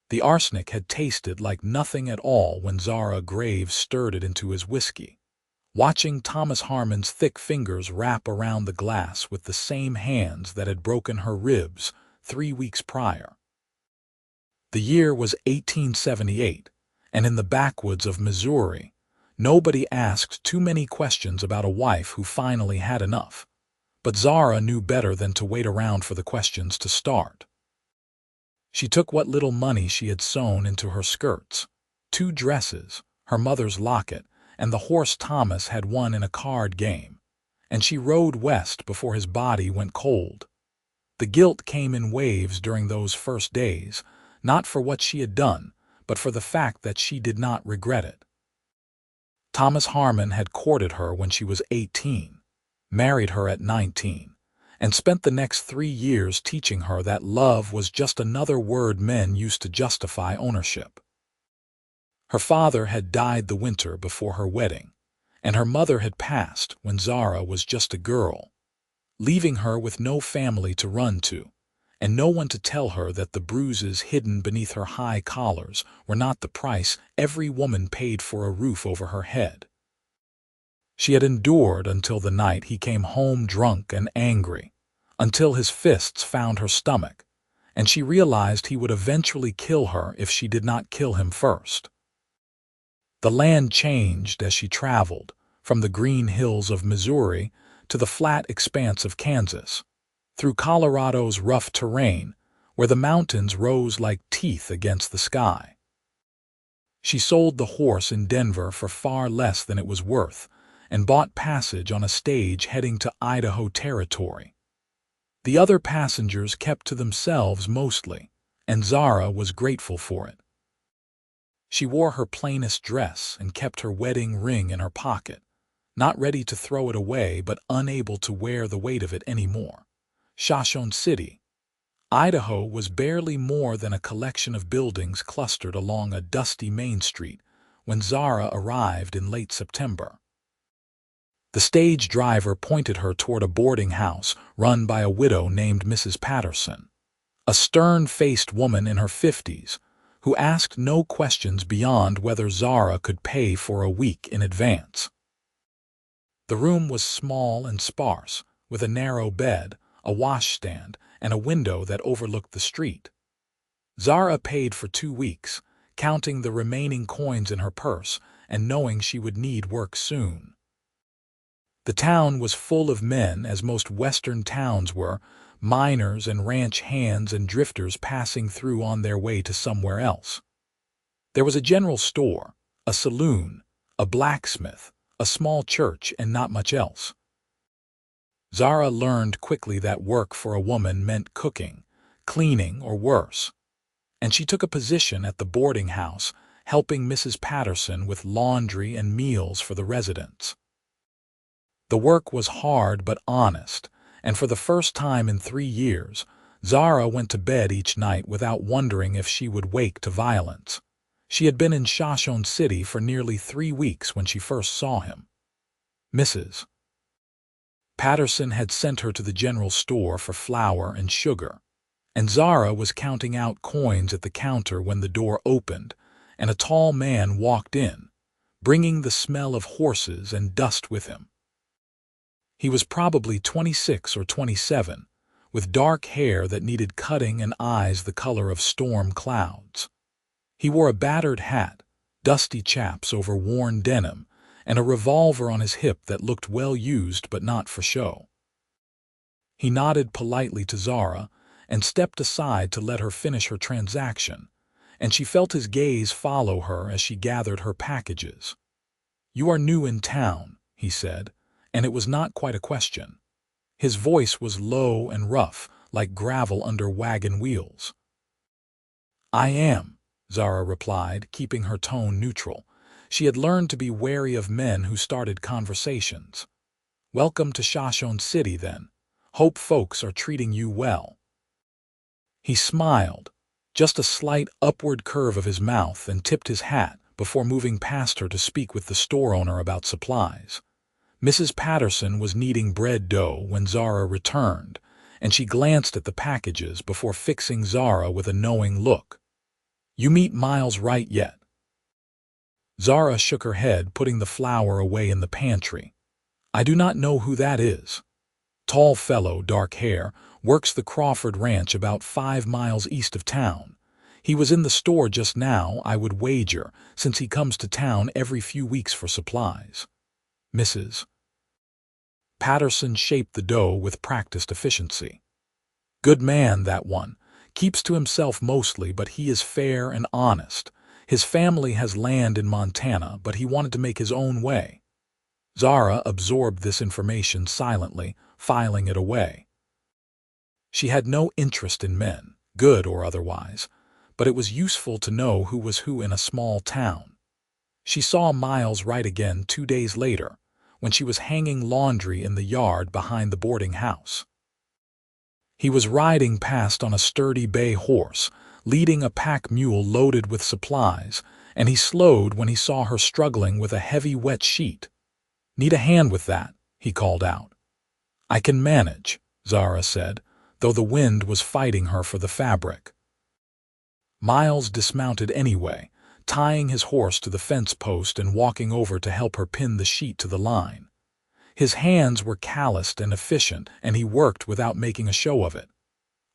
The arsenic had tasted like nothing at all when Zara Graves stirred it into his whiskey. Watching Thomas Harmon's thick fingers wrap around the glass with the same hands that had broken her ribs 3 weeks prior. The year was 1878, and in the backwoods of Missouri, nobody asked too many questions about a wife who finally had enough. But Zara knew better than to wait around for the questions to start. She took what little money she had sewn into her skirts, 2 dresses, her mother's locket, and the horse Thomas had won in a card game, and she rode west before his body went cold. The guilt came in waves during those first days, not for what she had done, but for the fact that she did not regret it. Thomas Harmon had courted her when she was 18, married her at 19, and spent the next 3 years teaching her that love was just another word men used to justify ownership. Her father had died the winter before her wedding, and her mother had passed when Zara was just a girl, leaving her with no family to run to, and no one to tell her that the bruises hidden beneath her high collars were not the price every woman paid for a roof over her head. She had endured until the night he came home drunk and angry, until his fists found her stomach, and she realized he would eventually kill her if she did not kill him first. The land changed as she traveled, from the green hills of Missouri to the flat expanse of Kansas, through Colorado's rough terrain, where the mountains rose like teeth against the sky. She sold the horse in Denver for far less than it was worth, and bought passage on a stage heading to Idaho territory. The other passengers kept to themselves mostly, and Zara was grateful for it. She wore her plainest dress and kept her wedding ring in her pocket, not ready to throw it away but unable to wear the weight of it anymore. Shoshone City, Idaho was barely more than a collection of buildings clustered along a dusty main street when Zara arrived in late September. The stage driver pointed her toward a boarding house run by a widow named Mrs. Patterson, a stern-faced woman in her 50s, who asked no questions beyond whether Zara could pay for a week in advance. The room was small and sparse, with a narrow bed, a washstand, and a window that overlooked the street. Zara paid for 2 weeks, counting the remaining coins in her purse and knowing she would need work soon. The town was full of men, as most western towns were, miners and ranch hands and drifters passing through on their way to somewhere else. There was a general store, a saloon, a blacksmith, a small church, and not much else. Zara learned quickly that work for a woman meant cooking, cleaning, or worse, and she took a position at the boarding house, helping Mrs. Patterson with laundry and meals for the residents. The work was hard but honest, and for the first time in 3 years, Zara went to bed each night without wondering if she would wake to violence. She had been in Shoshone City for nearly 3 weeks when she first saw him. Mrs. Patterson had sent her to the general store for flour and sugar, and Zara was counting out coins at the counter when the door opened and a tall man walked in, bringing the smell of horses and dust with him. He was probably 26 or 27, with dark hair that needed cutting and eyes the color of storm clouds. He wore a battered hat, dusty chaps over worn denim, and a revolver on his hip that looked well used but not for show. He nodded politely to Zara and stepped aside to let her finish her transaction, and she felt his gaze follow her as she gathered her packages. "You are new in town," he said, and it was not quite a question. His voice was low and rough, like gravel under wagon wheels. "I am," Zara replied, keeping her tone neutral. She had learned to be wary of men who started conversations. "Welcome to Shoshone City, then. Hope folks are treating you well." He smiled, just a slight upward curve of his mouth, and tipped his hat before moving past her to speak with the store owner about supplies. Mrs. Patterson was kneading bread dough when Zara returned, and she glanced at the packages before fixing Zara with a knowing look. You meet Miles Wright yet?" Zara shook her head, putting the flour away in the pantry. "I do not know who that is." "Tall fellow, dark hair, works the Crawford Ranch about 5 miles east of town. He was in the store just now, I would wager, since he comes to town every few weeks for supplies." Mrs. Patterson shaped the dough with practiced efficiency. "Good man, that one. Keeps to himself mostly, but he is fair and honest. His family has land in Montana, but he wanted to make his own way." Zara absorbed this information silently, filing it away. She had no interest in men, good or otherwise, but it was useful to know who was who in a small town. She saw Miles Wright again 2 days later, when she was hanging laundry in the yard behind the boarding house. He was riding past on a sturdy bay horse, leading a pack mule loaded with supplies, and he slowed when he saw her struggling with a heavy wet sheet. "Need a hand with that?" he called out. "I can manage," Zara said, though the wind was fighting her for the fabric. Miles dismounted anyway, tying his horse to the fence post and walking over to help her pin the sheet to the line. His hands were calloused and efficient, and he worked without making a show of it.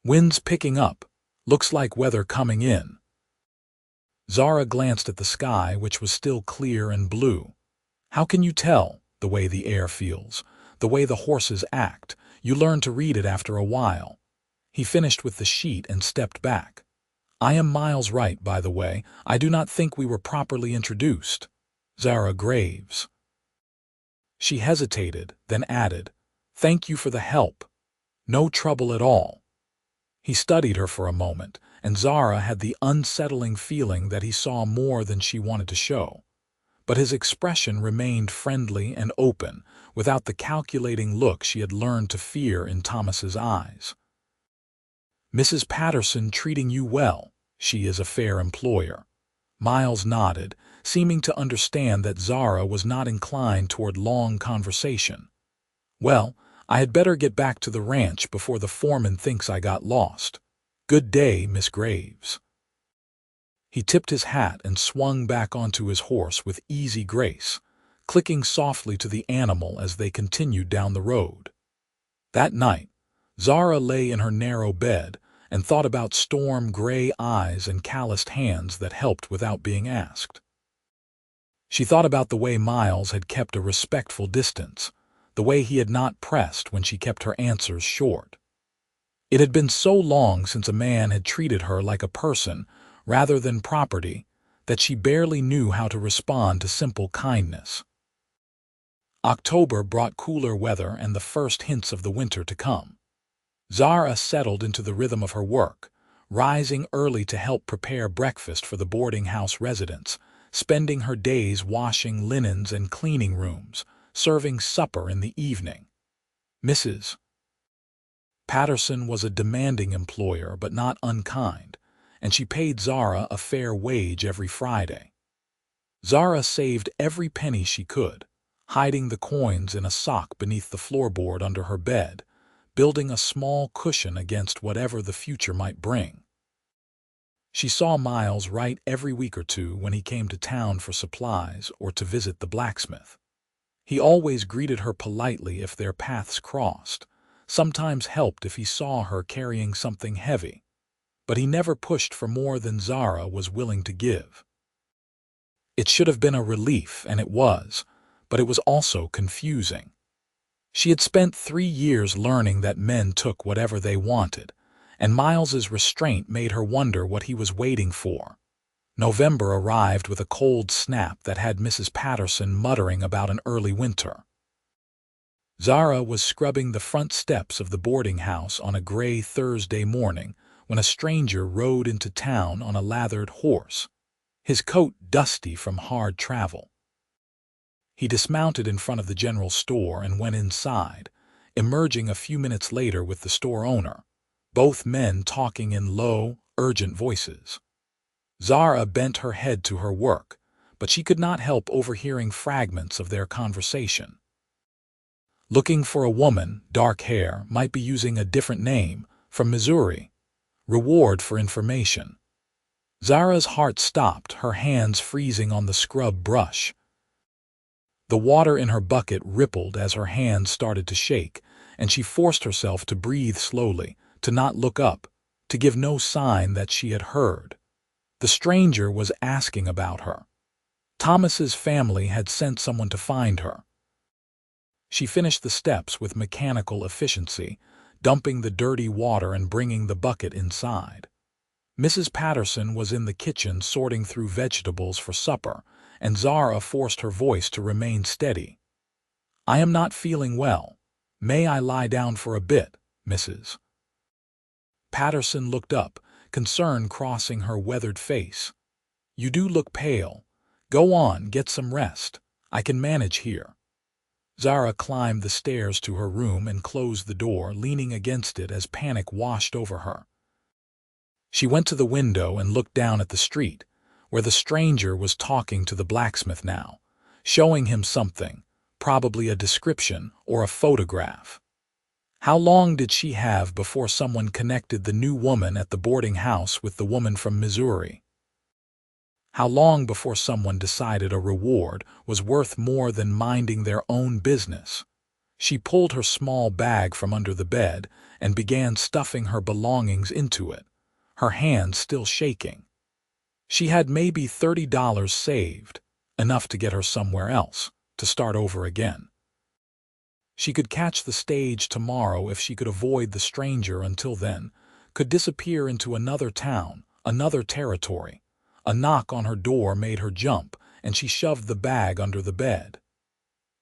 "Wind's picking up. Looks like weather coming in." Zara glanced at the sky, which was still clear and blue. "How can you tell? The way the air feels, the way the horses act. You learn to read it after a while." He finished with the sheet and stepped back. "I am Miles Wright, by the way. I do not think we were properly introduced. Zara Graves." She hesitated, then added, "Thank you for the help." "No trouble at all." He studied her for a moment, and Zara had the unsettling feeling that he saw more than she wanted to show. But his expression remained friendly and open, without the calculating look she had learned to fear in Thomas's eyes. "Mrs. Patterson treating you well? She is a fair employer." Miles nodded, seeming to understand that Zara was not inclined toward long conversation. "Well, I had better get back to the ranch before the foreman thinks I got lost. Good day, Miss Graves." He tipped his hat and swung back onto his horse with easy grace, clicking softly to the animal as they continued down the road. That night, Zara lay in her narrow bed and thought about storm-gray eyes and calloused hands that helped without being asked. She thought about the way Miles had kept a respectful distance, the way he had not pressed when she kept her answers short. It had been so long since a man had treated her like a person rather than property that she barely knew how to respond to simple kindness. October brought cooler weather and the first hints of the winter to come. Zara settled into the rhythm of her work, rising early to help prepare breakfast for the boarding house residents, spending her days washing linens and cleaning rooms, serving supper in the evening. Mrs. Patterson was a demanding employer but not unkind, and she paid Zara a fair wage every Friday. Zara saved every penny she could, hiding the coins in a sock beneath the floorboard under her bed, building a small cushion against whatever the future might bring. She saw Miles Wright every week or two when he came to town for supplies or to visit the blacksmith. He always greeted her politely if their paths crossed, sometimes helped if he saw her carrying something heavy, but he never pushed for more than Zara was willing to give. It should have been a relief, and it was, but it was also confusing. She had spent 3 years learning that men took whatever they wanted, and Miles's restraint made her wonder what he was waiting for. November arrived with a cold snap that had Mrs. Patterson muttering about an early winter. Zara was scrubbing the front steps of the boarding house on a gray Thursday morning when a stranger rode into town on a lathered horse, his coat dusty from hard travel. He dismounted in front of the general store and went inside, emerging a few minutes later with the store owner, both men talking in low, urgent voices. Zara bent her head to her work, but she could not help overhearing fragments of their conversation. Looking for a woman, dark hair, might be using a different name, from Missouri. Reward for information. Zara's heart stopped, her hands freezing on the scrub brush. The water in her bucket rippled as her hands started to shake, and she forced herself to breathe slowly, to not look up, to give no sign that she had heard. The stranger was asking about her. Thomas's family had sent someone to find her. She finished the steps with mechanical efficiency, dumping the dirty water and bringing the bucket inside. Mrs. Patterson was in the kitchen sorting through vegetables for supper, and Zara forced her voice to remain steady. "I am not feeling well. May I lie down for a bit, Mrs.?" Patterson looked up, concern crossing her weathered face. "You do look pale. Go on, get some rest. I can manage here." Zara climbed the stairs to her room and closed the door, leaning against it as panic washed over her. She went to the window and looked down at the street, where the stranger was talking to the blacksmith now, showing him something, probably a description or a photograph. How long did she have before someone connected the new woman at the boarding house with the woman from Missouri? How long before someone decided a reward was worth more than minding their own business? She pulled her small bag from under the bed and began stuffing her belongings into it, her hands still shaking. She had maybe $30 saved, enough to get her somewhere else, to start over again. She could catch the stage tomorrow if she could avoid the stranger until then, could disappear into another town, another territory. A knock on her door made her jump, and she shoved the bag under the bed.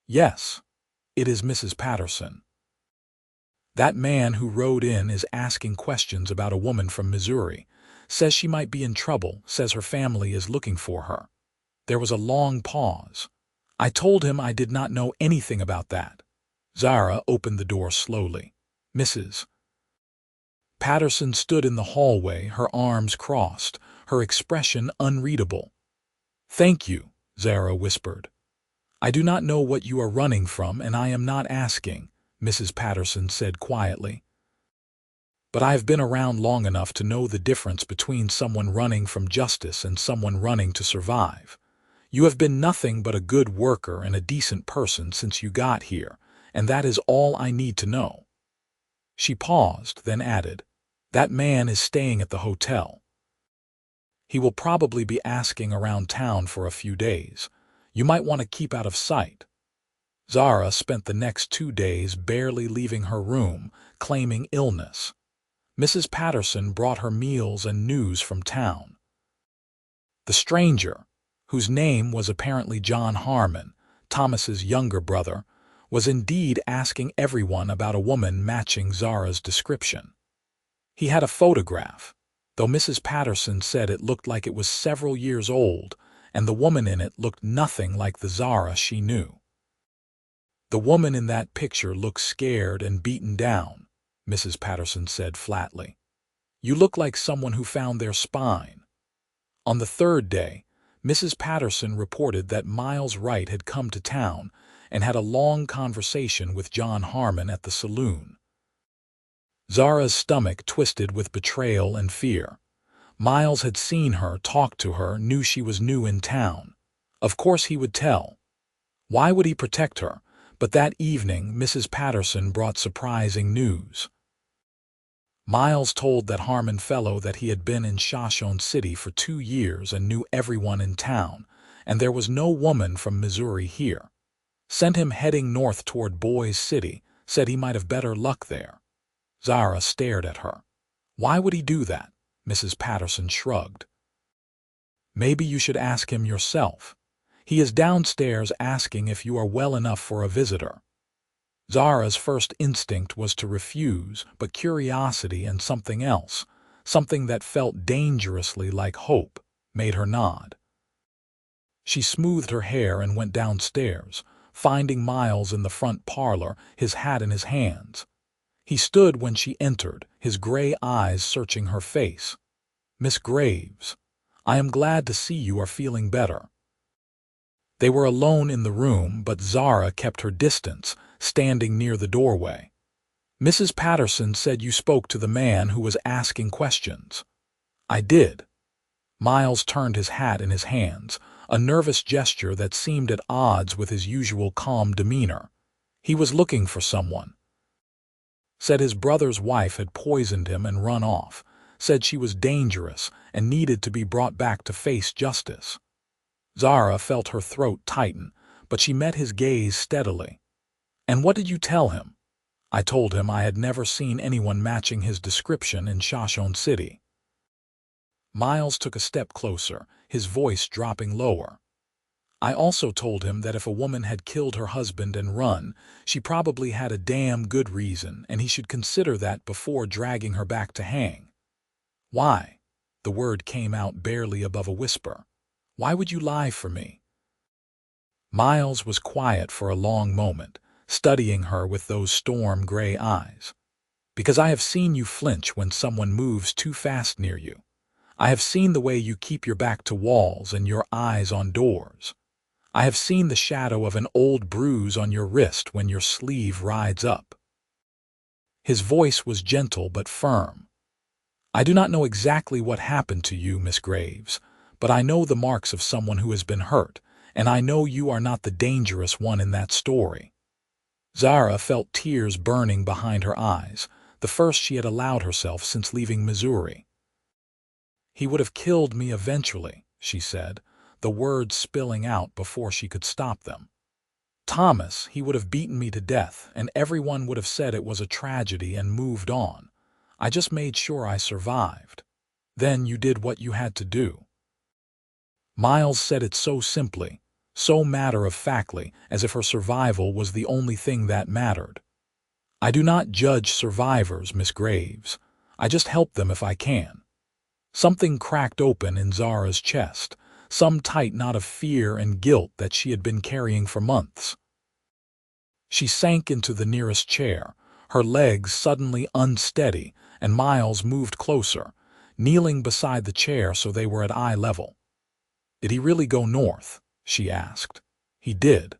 "Yes, it is Mrs. Patterson. That man who rode in is asking questions about a woman from Missouri. Says she might be in trouble, says her family is looking for her." There was a long pause. "I told him I did not know anything about that." Zara opened the door slowly. "Mrs. Patterson stood in the hallway, her arms crossed, her expression unreadable. "Thank you," Zara whispered. "I do not know what you are running from, and I am not asking," Mrs. Patterson said quietly. "But I have been around long enough to know the difference between someone running from justice and someone running to survive. You have been nothing but a good worker and a decent person since you got here, and that is all I need to know." She paused, then added, "That man is staying at the hotel. He will probably be asking around town for a few days. You might want to keep out of sight." Zara spent the next 2 days barely leaving her room, claiming illness. Mrs. Patterson brought her meals and news from town. The stranger, whose name was apparently John Harmon, Thomas's younger brother, was indeed asking everyone about a woman matching Zara's description. He had a photograph, though Mrs. Patterson said it looked like it was several years old, and the woman in it looked nothing like the Zara she knew. "The woman in that picture looks scared and beaten down," Mrs. Patterson said flatly. "You look like someone who found their spine." On the 3rd day, Mrs. Patterson reported that Miles Wright had come to town and had a long conversation with John Harmon at the saloon. Zara's stomach twisted with betrayal and fear. Miles had seen her, talked to her, knew she was new in town. Of course he would tell. Why would he protect her? But that evening, Mrs. Patterson brought surprising news. Miles told that Harmon fellow that he had been in Shoshone City for 2 years and knew everyone in town, and there was no woman from Missouri here. Sent him heading north toward Boise City, said he might have better luck there. Zara stared at her. "Why would he do that?" Mrs. Patterson shrugged. "Maybe you should ask him yourself. He is downstairs asking if you are well enough for a visitor." Zara's first instinct was to refuse, but curiosity and something else, something that felt dangerously like hope, made her nod. She smoothed her hair and went downstairs, finding Miles in the front parlor, his hat in his hands. He stood when she entered, his gray eyes searching her face. "Miss Graves, I am glad to see you are feeling better." They were alone in the room, but Zara kept her distance, standing near the doorway. "Mrs. Patterson said you spoke to the man who was asking questions." "I did." Miles turned his hat in his hands, a nervous gesture that seemed at odds with his usual calm demeanor. He was looking for someone. Said his brother's wife had poisoned him and run off. Said she was dangerous and needed to be brought back to face justice. Zara felt her throat tighten, but she met his gaze steadily. "And what did you tell him?" "I told him I had never seen anyone matching his description in Shoshone City." Miles took a step closer, his voice dropping lower. "I also told him that if a woman had killed her husband and run, she probably had a damn good reason, and he should consider that before dragging her back to hang." "Why?" The word came out barely above a whisper. "Why would you lie for me?" Miles was quiet for a long moment, studying her with those storm-gray eyes. "Because I have seen you flinch when someone moves too fast near you. I have seen the way you keep your back to walls and your eyes on doors. I have seen the shadow of an old bruise on your wrist when your sleeve rides up." His voice was gentle but firm. "I do not know exactly what happened to you, Miss Graves, but I know the marks of someone who has been hurt, and I know you are not the dangerous one in that story." Zara felt tears burning behind her eyes, the first she had allowed herself since leaving Missouri. "He would have killed me eventually," she said, the words spilling out before she could stop them. "Thomas, he would have beaten me to death, and everyone would have said it was a tragedy and moved on. I just made sure I survived. Then you did what you had to do." Miles said it so simply, so matter-of-factly, as if her survival was the only thing that mattered. "I do not judge survivors, Miss Graves. I just help them if I can." Something cracked open in Zara's chest, some tight knot of fear and guilt that she had been carrying for months. She sank into the nearest chair, her legs suddenly unsteady, and Miles moved closer, kneeling beside the chair so they were at eye level. "Did he really go north?" she asked. "He did.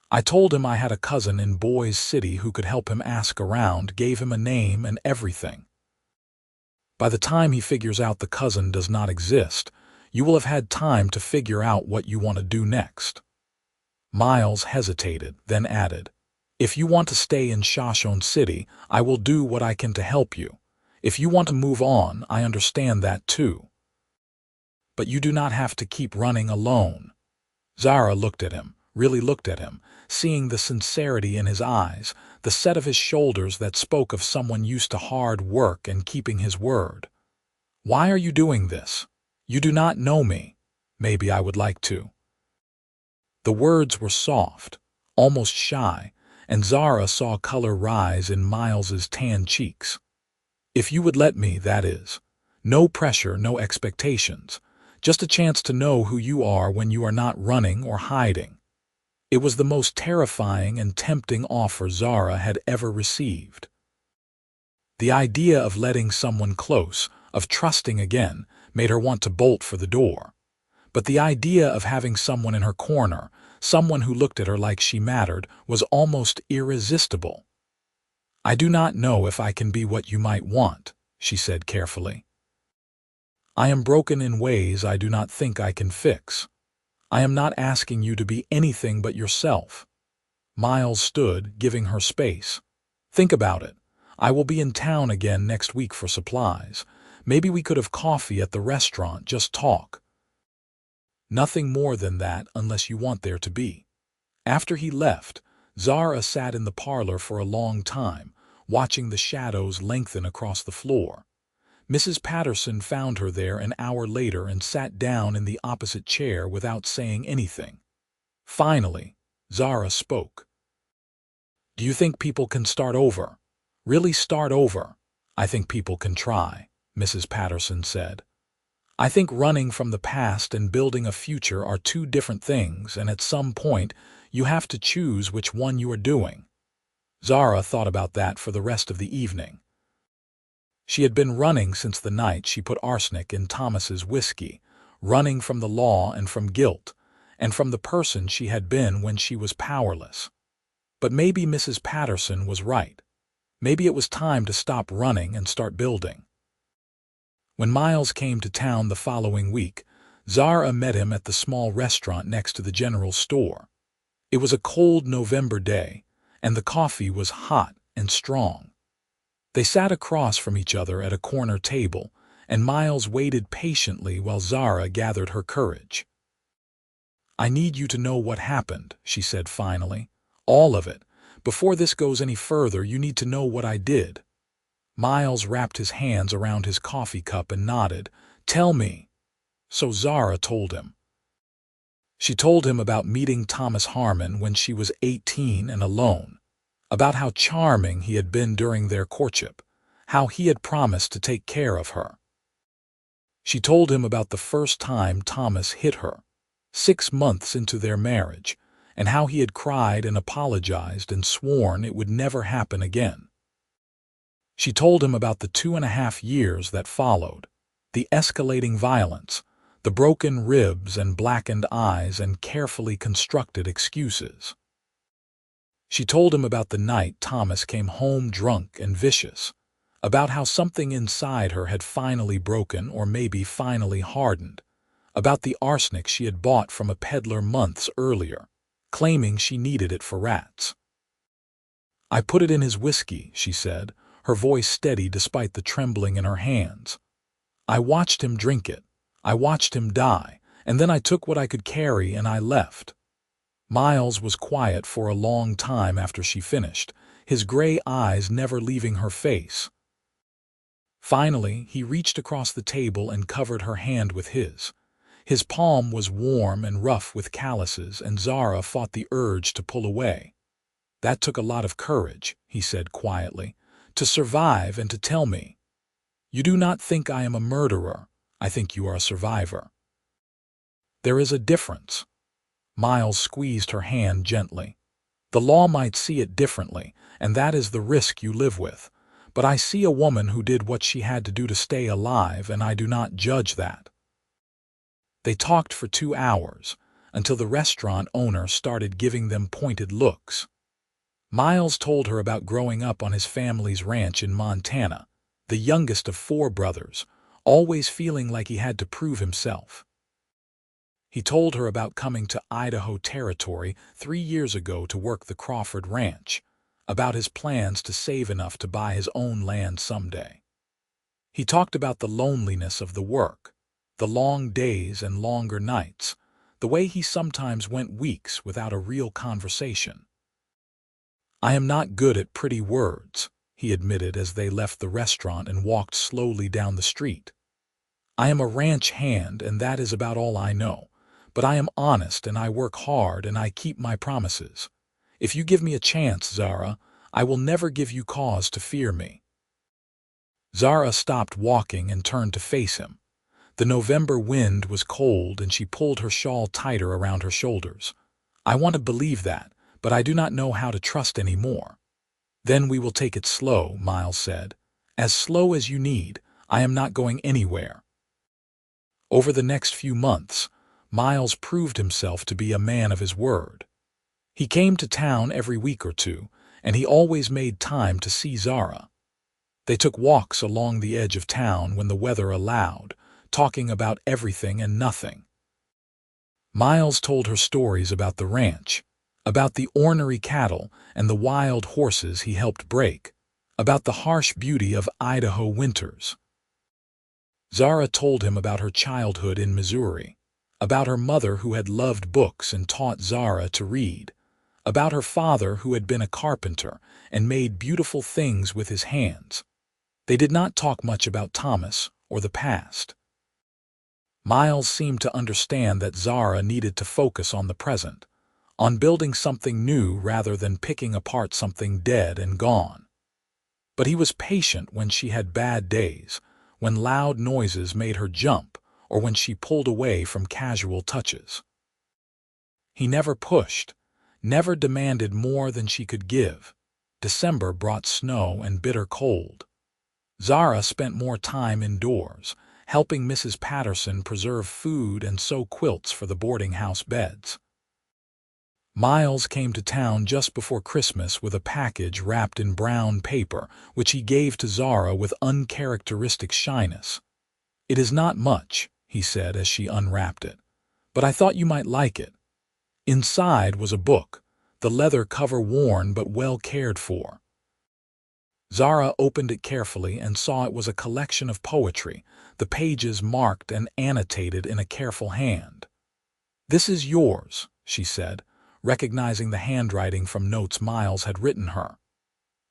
I told him I had a cousin in Boise City who could help him ask around, gave him a name and everything. By the time he figures out the cousin does not exist, you will have had time to figure out what you want to do next." Miles hesitated, then added, "If you want to stay in Shoshone City, I will do what I can to help you. If you want to move on, I understand that too. But you do not have to keep running alone." Zara looked at him, really looked at him, seeing the sincerity in his eyes, the set of his shoulders that spoke of someone used to hard work and keeping his word. "Why are you doing this? You do not know me. Maybe I would like to." The words were soft, almost shy, and Zara saw color rise in Miles's tan cheeks. "If you would let me, that is. No pressure, no expectations. Just a chance to know who you are when you are not running or hiding." It was the most terrifying and tempting offer Zara had ever received. The idea of letting someone close, of trusting again, made her want to bolt for the door. But the idea of having someone in her corner, someone who looked at her like she mattered, was almost irresistible. "I do not know if I can be what you might want," she said carefully. "I am broken in ways I do not think I can fix. I am not asking you to be anything but yourself." Miles stood, giving her space. "Think about it. I will be in town again next week for supplies. Maybe we could have coffee at the restaurant, just talk. Nothing more than that unless you want there to be." After he left, Zara sat in the parlor for a long time, watching the shadows lengthen across the floor. Mrs. Patterson found her there an hour later and sat down in the opposite chair without saying anything. Finally, Zara spoke. "Do you think people can start over? Really start over?" "I think people can try," Mrs. Patterson said. "I think running from the past and building a future are two different things, and at some point, you have to choose which one you are doing." Zara thought about that for the rest of the evening. She had been running since the night she put arsenic in Thomas's whiskey, running from the law and from guilt, and from the person she had been when she was powerless. But maybe Mrs. Patterson was right. Maybe it was time to stop running and start building. When Miles came to town the following week, Zara met him at the small restaurant next to the general store. It was a cold November day, and the coffee was hot and strong. They sat across from each other at a corner table, and Miles waited patiently while Zara gathered her courage. "I need you to know what happened," she said finally. "All of it. Before this goes any further, you need to know what I did." Miles wrapped his hands around his coffee cup and nodded. "Tell me." So Zara told him. She told him about meeting Thomas Harmon when she was 18 and alone, about how charming he had been during their courtship, how he had promised to take care of her. She told him about the first time Thomas hit her, 6 months into their marriage, and how he had cried and apologized and sworn it would never happen again. She told him about the 2.5 years that followed, the escalating violence, the broken ribs and blackened eyes and carefully constructed excuses. She told him about the night Thomas came home drunk and vicious, about how something inside her had finally broken or maybe finally hardened, about the arsenic she had bought from a peddler months earlier, claiming she needed it for rats. "I put it in his whiskey," she said, her voice steady despite the trembling in her hands. "I watched him drink it. I watched him die, and then I took what I could carry and I left." Miles was quiet for a long time after she finished, his gray eyes never leaving her face. Finally, he reached across the table and covered her hand with his. His palm was warm and rough with calluses, and Zara fought the urge to pull away. "That took a lot of courage," he said quietly, "to survive and to tell me. You do not think I am a murderer. I think you are a survivor." "There is a difference." Miles squeezed her hand gently. "The law might see it differently, and that is the risk you live with. But I see a woman who did what she had to do to stay alive, and I do not judge that." They talked for 2 hours, until the restaurant owner started giving them pointed looks. Miles told her about growing up on his family's ranch in Montana, the youngest of 4 brothers, always feeling like he had to prove himself. He told her about coming to Idaho territory 3 years ago to work the Crawford Ranch, about his plans to save enough to buy his own land someday. He talked about the loneliness of the work, the long days and longer nights, the way he sometimes went weeks without a real conversation. "I am not good at pretty words," he admitted as they left the restaurant and walked slowly down the street. "I am a ranch hand, and that is about all I know. But I am honest, and I work hard, and I keep my promises. If you give me a chance, Zara, I will never give you cause to fear me." Zara stopped walking and turned to face him. The November wind was cold, and she pulled her shawl tighter around her shoulders. "I want to believe that, but I do not know how to trust any more." "Then we will take it slow," Miles said. "As slow as you need. I am not going anywhere." Over the next few months, Miles proved himself to be a man of his word. He came to town every week or two, and he always made time to see Zara. They took walks along the edge of town when the weather allowed, talking about everything and nothing. Miles told her stories about the ranch, about the ornery cattle and the wild horses he helped break, about the harsh beauty of Idaho winters. Zara told him about her childhood in Missouri, about her mother who had loved books and taught Zara to read, about her father who had been a carpenter and made beautiful things with his hands. They did not talk much about Thomas or the past. Miles seemed to understand that Zara needed to focus on the present, on building something new rather than picking apart something dead and gone. But he was patient when she had bad days, when loud noises made her jump, or when she pulled away from casual touches. He never pushed, never demanded more than she could give. December brought snow and bitter cold. Zara spent more time indoors, helping Mrs. Patterson preserve food and sew quilts for the boarding house beds. Miles came to town just before Christmas with a package wrapped in brown paper, which he gave to Zara with uncharacteristic shyness. "It is not much," he said as she unwrapped it, "but I thought you might like it." Inside was a book, the leather cover worn but well cared for. Zara opened it carefully and saw it was a collection of poetry, the pages marked and annotated in a careful hand. "This is yours," she said, recognizing the handwriting from notes Miles had written her.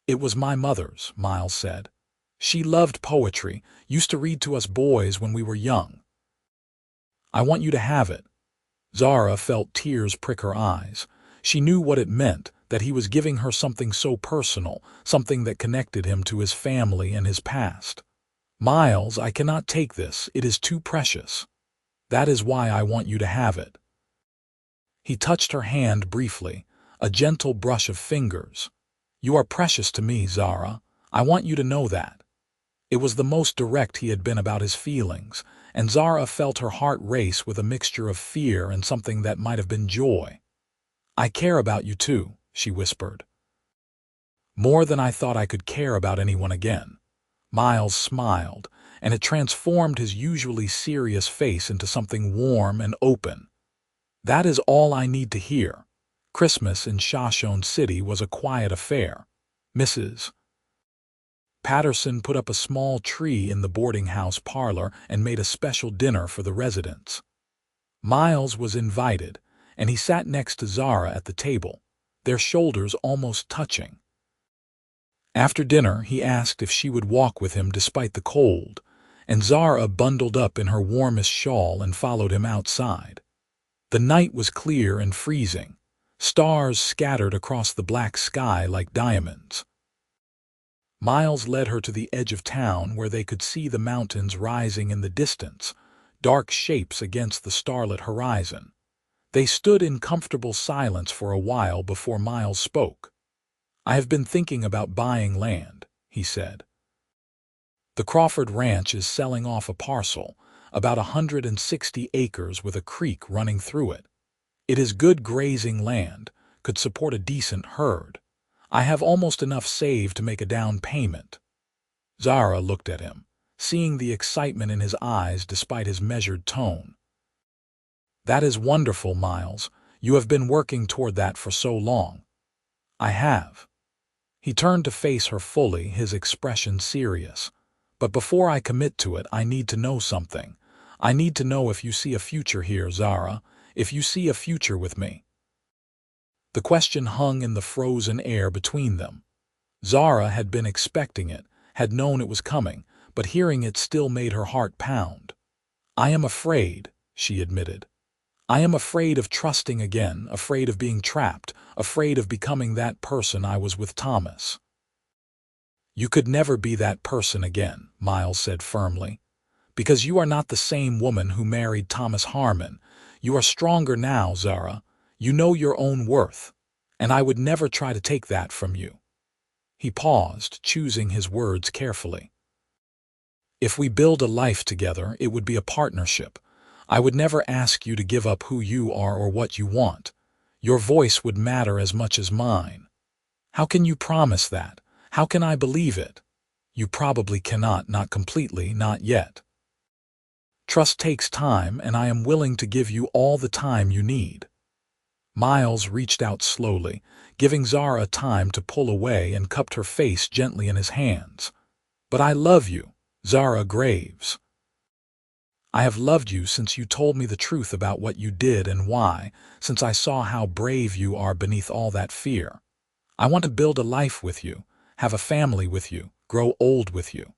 "It was my mother's," Miles said. "She loved poetry, used to read to us boys when we were young. I want you to have it." Zara felt tears prick her eyes. She knew what it meant, that he was giving her something so personal, something that connected him to his family and his past. "Miles, I cannot take this. It is too precious. That is why I want you to have it." He touched her hand briefly, a gentle brush of fingers. "You are precious to me, Zara. I want you to know that." It was the most direct he had been about his feelings, and Zara felt her heart race with a mixture of fear and something that might have been joy. "I care about you too," she whispered. "More than I thought I could care about anyone again." Miles smiled, and it transformed his usually serious face into something warm and open. "That is all I need to hear." Christmas in Shoshone City was a quiet affair. Mrs. Patterson put up a small tree in the boarding house parlor and made a special dinner for the residents. Miles was invited, and he sat next to Zara at the table, their shoulders almost touching. After dinner, he asked if she would walk with him despite the cold, and Zara bundled up in her warmest shawl and followed him outside. The night was clear and freezing, stars scattered across the black sky like diamonds. Miles led her to the edge of town where they could see the mountains rising in the distance, dark shapes against the starlit horizon. They stood in comfortable silence for a while before Miles spoke. "I have been thinking about buying land," he said. "The Crawford Ranch is selling off a parcel, about 160 acres with a creek running through it. It is good grazing land, could support a decent herd. I have almost enough saved to make a down payment." Zara looked at him, seeing the excitement in his eyes despite his measured tone. "That is wonderful, Miles. You have been working toward that for so long." "I have." He turned to face her fully, his expression serious. "But before I commit to it, I need to know something. I need to know if you see a future here, Zara, if you see a future with me." The question hung in the frozen air between them. Zara had been expecting it, had known it was coming, but hearing it still made her heart pound. "I am afraid," she admitted. "I am afraid of trusting again, afraid of being trapped, afraid of becoming that person I was with Thomas." "You could never be that person again," Miles said firmly. "Because you are not the same woman who married Thomas Harmon. You are stronger now, Zara. You know your own worth, and I would never try to take that from you." He paused, choosing his words carefully. "If we build a life together, it would be a partnership. I would never ask you to give up who you are or what you want. Your voice would matter as much as mine." "How can you promise that? How can I believe it?" "You probably cannot, not completely, not yet. Trust takes time, and I am willing to give you all the time you need." Miles reached out slowly, giving Zara time to pull away, and cupped her face gently in his hands. "But I love you, Zara Graves. I have loved you since you told me the truth about what you did and why, since I saw how brave you are beneath all that fear. I want to build a life with you, have a family with you, grow old with you,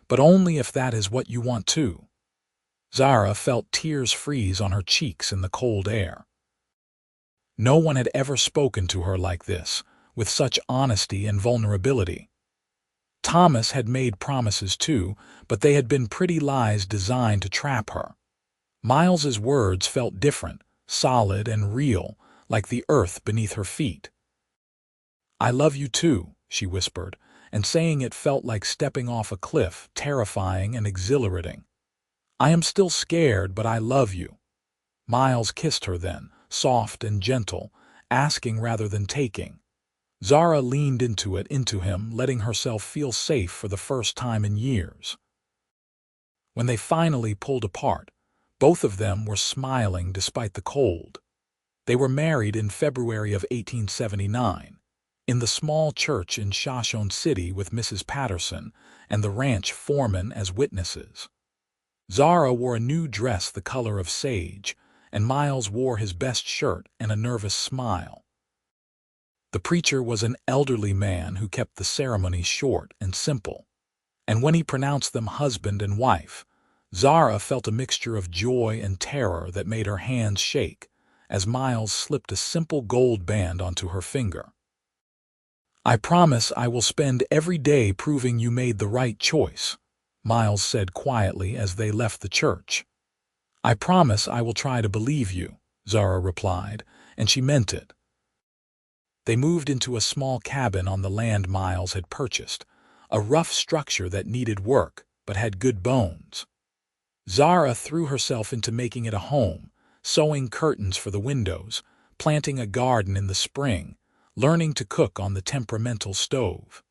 but only if that is what you want too." Zara felt tears freeze on her cheeks in the cold air. No one had ever spoken to her like this, with such honesty and vulnerability. Thomas had made promises too, but they had been pretty lies designed to trap her. Miles's words felt different, solid and real, like the earth beneath her feet. "I love you too," she whispered, and saying it felt like stepping off a cliff, terrifying and exhilarating. "I am still scared, but I love you." Miles kissed her then, soft and gentle, asking rather than taking. Zara leaned into him, letting herself feel safe for the first time in years. When they finally pulled apart, both of them were smiling despite the cold. They were married in February of 1879, in the small church in Shoshone City with Mrs. Patterson and the ranch foreman as witnesses. Zara wore a new dress the color of sage, and Miles wore his best shirt and a nervous smile. The preacher was an elderly man who kept the ceremony short and simple, and when he pronounced them husband and wife, Zara felt a mixture of joy and terror that made her hands shake as Miles slipped a simple gold band onto her finger. "I promise I will spend every day proving you made the right choice," Miles said quietly as they left the church. "I promise I will try to believe you," Zara replied, and she meant it. They moved into a small cabin on the land Miles had purchased, a rough structure that needed work but had good bones. Zara threw herself into making it a home, sewing curtains for the windows, planting a garden in the spring, learning to cook on the temperamental stove.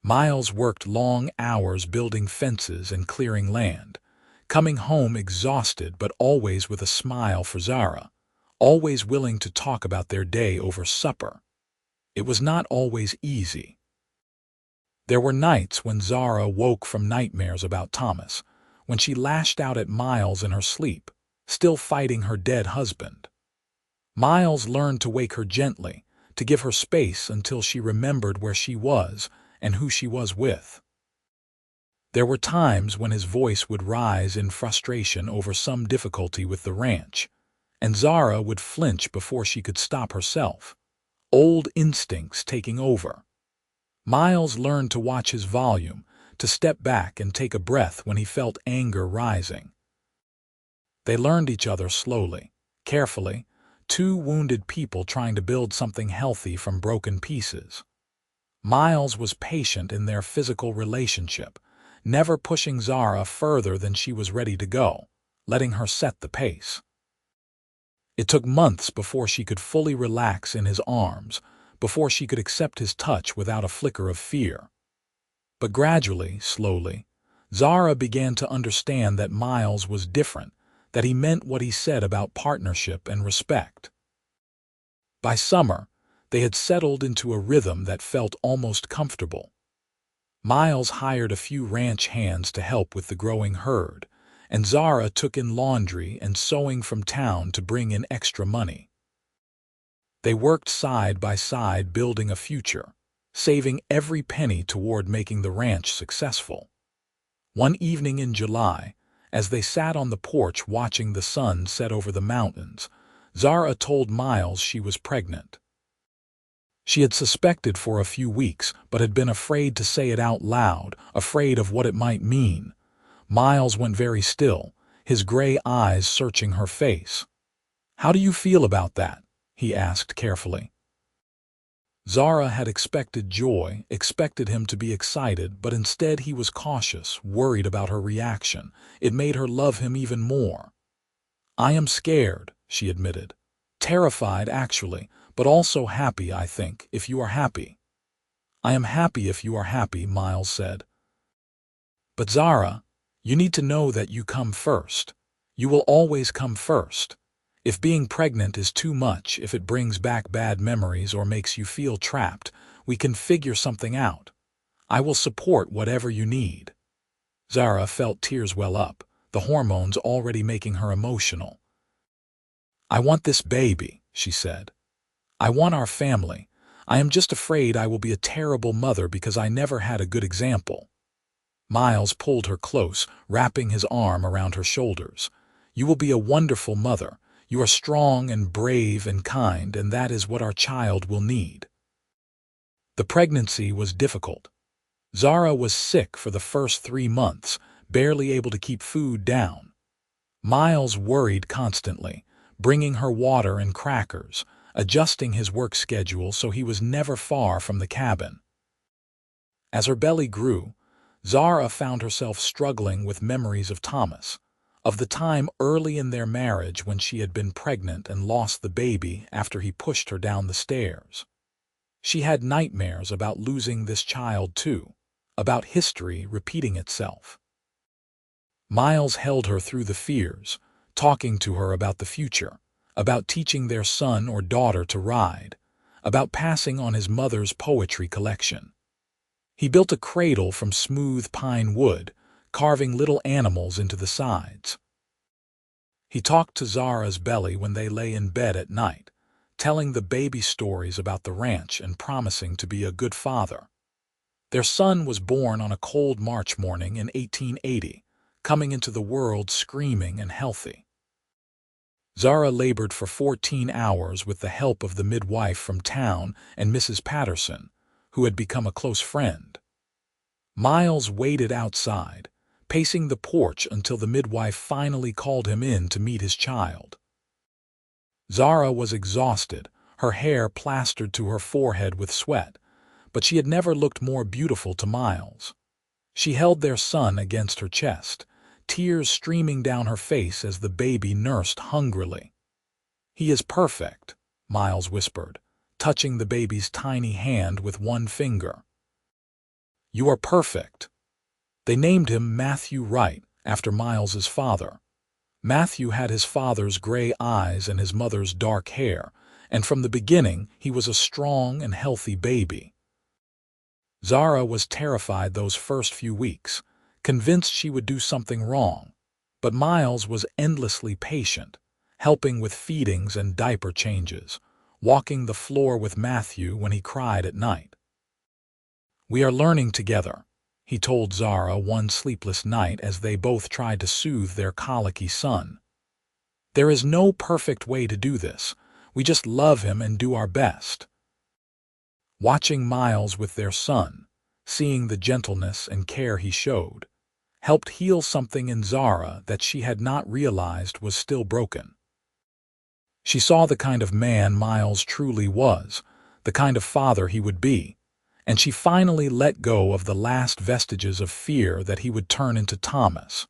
Miles worked long hours building fences and clearing land, coming home exhausted but always with a smile for Zara, always willing to talk about their day over supper. It was not always easy. There were nights when Zara woke from nightmares about Thomas, when she lashed out at Miles in her sleep, still fighting her dead husband. Miles learned to wake her gently, to give her space until she remembered where she was and who she was with. There were times when his voice would rise in frustration over some difficulty with the ranch, and Zara would flinch before she could stop herself, old instincts taking over. Miles learned to watch his volume, to step back and take a breath when he felt anger rising. They learned each other slowly, carefully, two wounded people trying to build something healthy from broken pieces. Miles was patient in their physical relationship, never pushing Zara further than she was ready to go, letting her set the pace. It took months before she could fully relax in his arms, before she could accept his touch without a flicker of fear. But gradually, slowly, Zara began to understand that Miles was different, that he meant what he said about partnership and respect. By summer, they had settled into a rhythm that felt almost comfortable. Miles hired a few ranch hands to help with the growing herd, and Zara took in laundry and sewing from town to bring in extra money. They worked side by side building a future, saving every penny toward making the ranch successful. One evening in July, as they sat on the porch watching the sun set over the mountains, Zara told Miles she was pregnant. She had suspected for a few weeks, but had been afraid to say it out loud, afraid of what it might mean. Miles went very still, his gray eyes searching her face. "How do you feel about that?" he asked carefully. Zara had expected joy, expected him to be excited, but instead he was cautious, worried about her reaction. It made her love him even more. "I am scared," she admitted. "Terrified, actually, but also happy, I think, if you are happy." "I am happy if you are happy," Miles said. "But Zara, you need to know that you come first. You will always come first. If being pregnant is too much, if it brings back bad memories or makes you feel trapped, we can figure something out. I will support whatever you need." Zara felt tears well up, the hormones already making her emotional. "I want this baby," she said. "I want our family. I am just afraid I will be a terrible mother because I never had a good example." Miles pulled her close, wrapping his arm around her shoulders. "You will be a wonderful mother. You are strong and brave and kind, and that is what our child will need." The pregnancy was difficult. Zara was sick for the first 3 months, barely able to keep food down. Miles worried constantly, bringing her water and crackers, adjusting his work schedule so he was never far from the cabin. As her belly grew, Zara found herself struggling with memories of Thomas, of the time early in their marriage when she had been pregnant and lost the baby after he pushed her down the stairs. She had nightmares about losing this child too, about history repeating itself. Miles held her through the fears, talking to her about the future, about teaching their son or daughter to ride, about passing on his mother's poetry collection. He built a cradle from smooth pine wood, carving little animals into the sides. He talked to Zara's belly when they lay in bed at night, telling the baby stories about the ranch and promising to be a good father. Their son was born on a cold March morning in 1880, coming into the world screaming and healthy. Zara labored for 14 hours with the help of the midwife from town and Mrs. Patterson, who had become a close friend. Miles waited outside, pacing the porch until the midwife finally called him in to meet his child. Zara was exhausted, her hair plastered to her forehead with sweat, but she had never looked more beautiful to Miles. She held their son against her chest, tears streaming down her face as the baby nursed hungrily. "He is perfect," Miles whispered, touching the baby's tiny hand with one finger. "You are perfect." They named him Matthew Wright, after Miles's father. Matthew had his father's gray eyes and his mother's dark hair, and from the beginning he was a strong and healthy baby. Zara was terrified those first few weeks, convinced she would do something wrong, but Miles was endlessly patient, helping with feedings and diaper changes, walking the floor with Matthew when he cried at night. "We are learning together," he told Zara one sleepless night as they both tried to soothe their colicky son. "There is no perfect way to do this. We just love him and do our best." Watching Miles with their son, seeing the gentleness and care he showed, helped heal something in Zara that she had not realized was still broken. She saw the kind of man Miles truly was, the kind of father he would be, and she finally let go of the last vestiges of fear that he would turn into Thomas.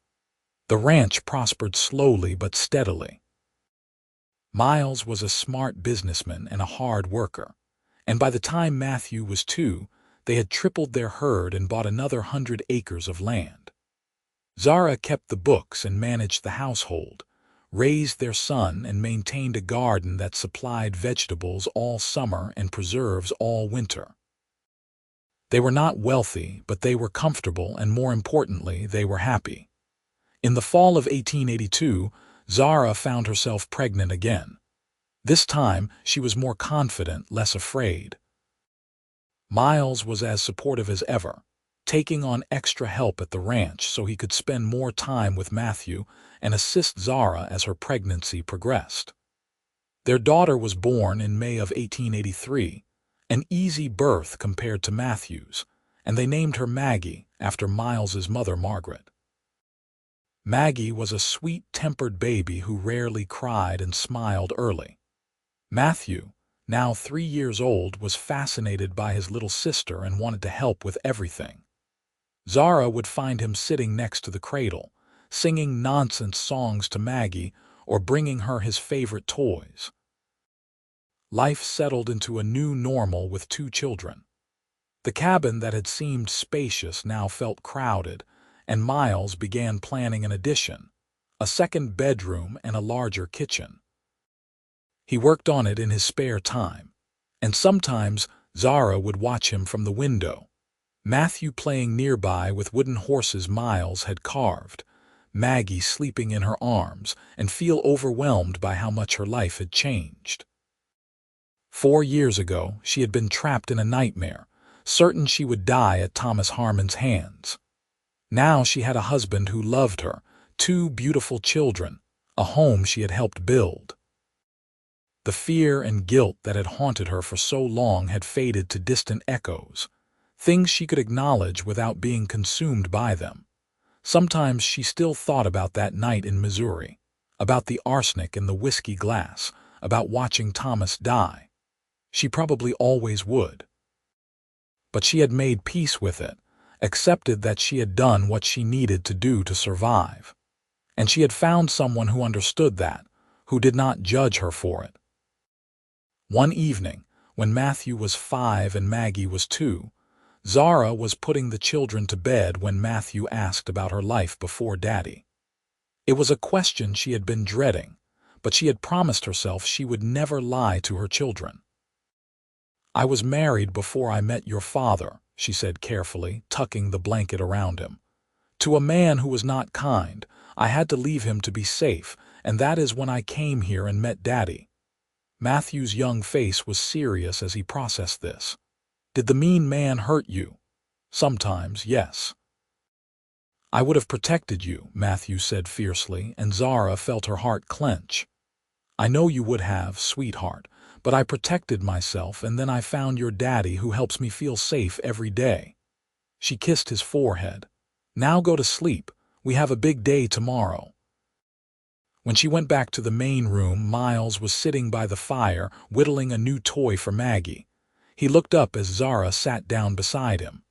The ranch prospered slowly but steadily. Miles was a smart businessman and a hard worker, and by the time Matthew was 2, they had tripled their herd and bought another 100 acres of land. Zara kept the books and managed the household, raised their son and maintained a garden that supplied vegetables all summer and preserves all winter. They were not wealthy, but they were comfortable, and more importantly, they were happy. In the fall of 1882, Zara found herself pregnant again. This time, she was more confident, less afraid. Miles was as supportive as ever, taking on extra help at the ranch so he could spend more time with Matthew and assist Zara as her pregnancy progressed. Their daughter was born in May of 1883, an easy birth compared to Matthew's, and they named her Maggie after Miles's mother, Margaret. Maggie was a sweet-tempered baby who rarely cried and smiled early. Matthew, now 3 years old, was fascinated by his little sister and wanted to help with everything. Zara would find him sitting next to the cradle, singing nonsense songs to Maggie or bringing her his favorite toys. Life settled into a new normal with 2 children. The cabin that had seemed spacious now felt crowded, and Miles began planning an addition, a second bedroom and a larger kitchen. He worked on it in his spare time, and sometimes Zara would watch him from the window, Matthew playing nearby with wooden horses Miles had carved, Maggie sleeping in her arms, and feel overwhelmed by how much her life had changed. 4 years ago, she had been trapped in a nightmare, certain she would die at Thomas Harmon's hands. Now she had a husband who loved her, 2 beautiful children, a home she had helped build. The fear and guilt that had haunted her for so long had faded to distant echoes, things she could acknowledge without being consumed by them. Sometimes she still thought about that night in Missouri, about the arsenic in the whiskey glass, about watching Thomas die. She probably always would. But she had made peace with it, accepted that she had done what she needed to do to survive. And she had found someone who understood that, who did not judge her for it. One evening, when Matthew was 5 and Maggie was 2, Zara was putting the children to bed when Matthew asked about her life before Daddy. It was a question she had been dreading, but she had promised herself she would never lie to her children. "I was married before I met your father," she said carefully, tucking the blanket around him. "To a man who was not kind. I had to leave him to be safe, and that is when I came here and met Daddy." Matthew's young face was serious as he processed this. "Did the mean man hurt you?" "Sometimes, yes." "I would have protected you," Matthew said fiercely, and Zara felt her heart clench. "I know you would have, sweetheart, but I protected myself, and then I found your daddy who helps me feel safe every day." She kissed his forehead. "Now go to sleep. We have a big day tomorrow." When she went back to the main room, Miles was sitting by the fire, whittling a new toy for Maggie. He looked up as Zara sat down beside him.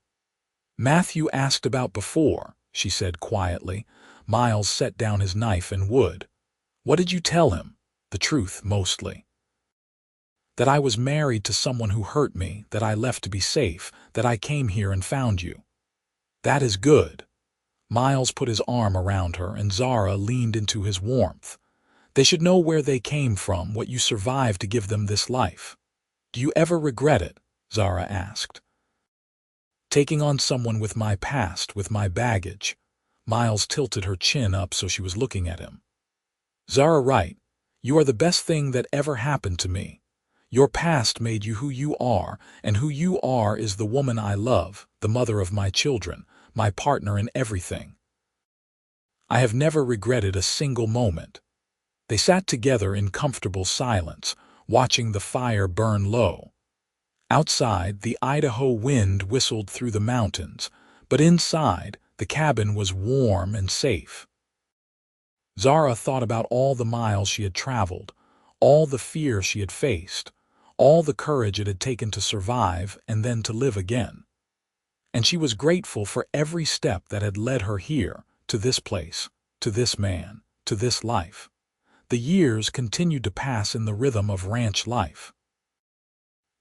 "Matthew asked about before," she said quietly. Miles set down his knife and wood. "What did you tell him?" "The truth, mostly. That I was married to someone who hurt me, that I left to be safe, that I came here and found you." "That is good." Miles put his arm around her, and Zara leaned into his warmth. "They should know where they came from, what you survived to give them this life." "Do you ever regret it?" Zara asked. "Taking on someone with my past, with my baggage." Miles tilted her chin up so she was looking at him. "Zara Wright, you are the best thing that ever happened to me. Your past made you who you are, and who you are is the woman I love, the mother of my children, my partner in everything. I have never regretted a single moment." They sat together in comfortable silence, watching the fire burn low. Outside, the Idaho wind whistled through the mountains, but inside, the cabin was warm and safe. Zara thought about all the miles she had traveled, all the fear she had faced, all the courage it had taken to survive and then to live again. And she was grateful for every step that had led her here, to this place, to this man, to this life. The years continued to pass in the rhythm of ranch life.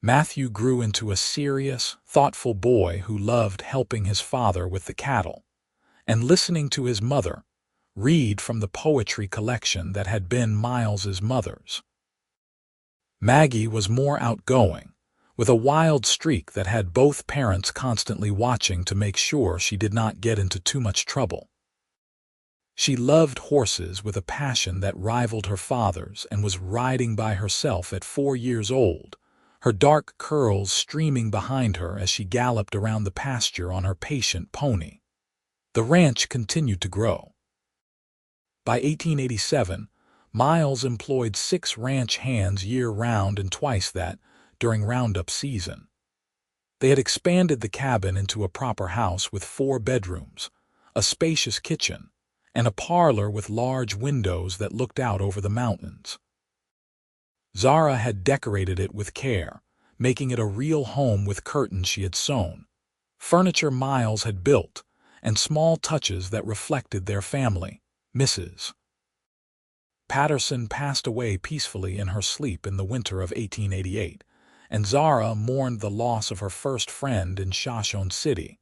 Matthew grew into a serious, thoughtful boy who loved helping his father with the cattle and listening to his mother read from the poetry collection that had been Miles's mother's. Maggie was more outgoing, with a wild streak that had both parents constantly watching to make sure she did not get into too much trouble. She loved horses with a passion that rivaled her father's and was riding by herself at 4 years old, her dark curls streaming behind her as she galloped around the pasture on her patient pony. The ranch continued to grow. By 1887, Miles employed 6 ranch hands year-round and twice that during roundup season. They had expanded the cabin into a proper house with 4 bedrooms, a spacious kitchen, and a parlor with large windows that looked out over the mountains. Zara had decorated it with care, making it a real home with curtains she had sewn, furniture Miles had built, and small touches that reflected their family. Mrs. Patterson passed away peacefully in her sleep in the winter of 1888, and Zara mourned the loss of her first friend in Shoshone City,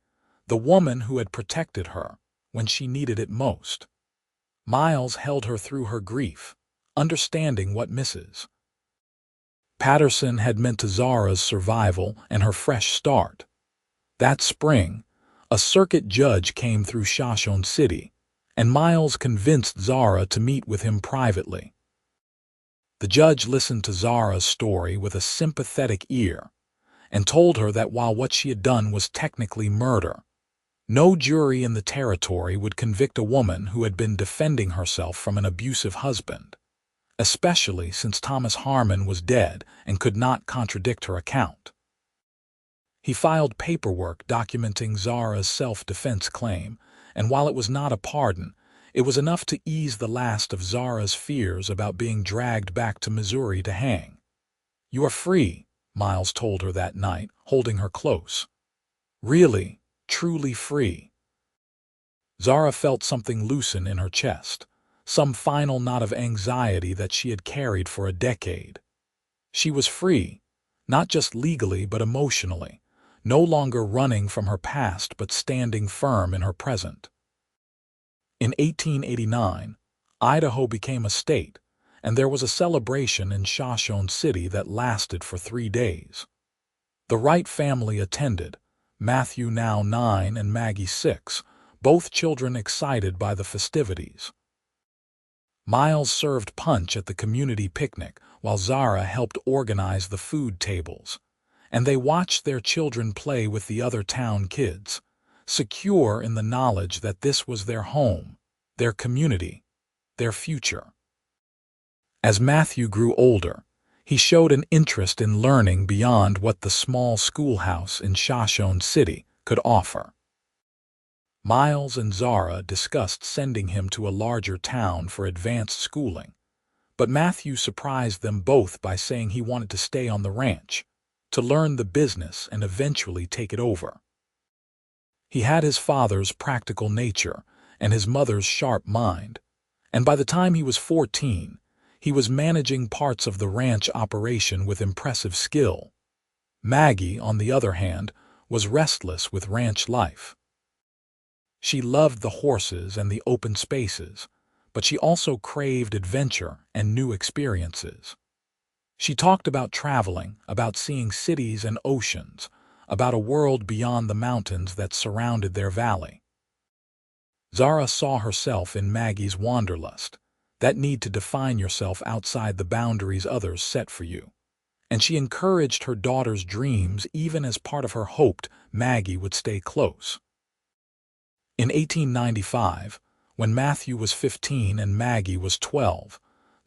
the woman who had protected her when she needed it most. Miles held her through her grief, understanding what Mrs. Patterson had meant to Zara's survival and her fresh start. That spring, a circuit judge came through Shoshone City, and Miles convinced Zara to meet with him privately. The judge listened to Zara's story with a sympathetic ear and told her that while what she had done was technically murder, no jury in the territory would convict a woman who had been defending herself from an abusive husband, especially since Thomas Harmon was dead and could not contradict her account. He filed paperwork documenting Zara's self-defense claim, and while it was not a pardon, it was enough to ease the last of Zara's fears about being dragged back to Missouri to hang. "You are free," Miles told her that night, holding her close. "Really, truly free." Zara felt something loosen in her chest, some final knot of anxiety that she had carried for a decade. She was free, not just legally but emotionally, no longer running from her past but standing firm in her present. In 1889, Idaho became a state, and there was a celebration in Shoshone City that lasted for 3 days. The Wright family attended, Matthew now 9 and Maggie 6, both children excited by the festivities. Miles served punch at the community picnic while Zara helped organize the food tables, and they watched their children play with the other town kids, secure in the knowledge that this was their home, their community, their future. As Matthew grew older, he showed an interest in learning beyond what the small schoolhouse in Shoshone City could offer. Miles and Zara discussed sending him to a larger town for advanced schooling, but Matthew surprised them both by saying he wanted to stay on the ranch, to learn the business and eventually take it over. He had his father's practical nature and his mother's sharp mind, and by the time he was 14, he was managing parts of the ranch operation with impressive skill. Maggie, on the other hand, was restless with ranch life. She loved the horses and the open spaces, but she also craved adventure and new experiences. She talked about traveling, about seeing cities and oceans, about a world beyond the mountains that surrounded their valley. Zara saw herself in Maggie's wanderlust, that need to define yourself outside the boundaries others set for you, and she encouraged her daughter's dreams even as part of her hoped Maggie would stay close. In 1895, when Matthew was 15 and Maggie was 12,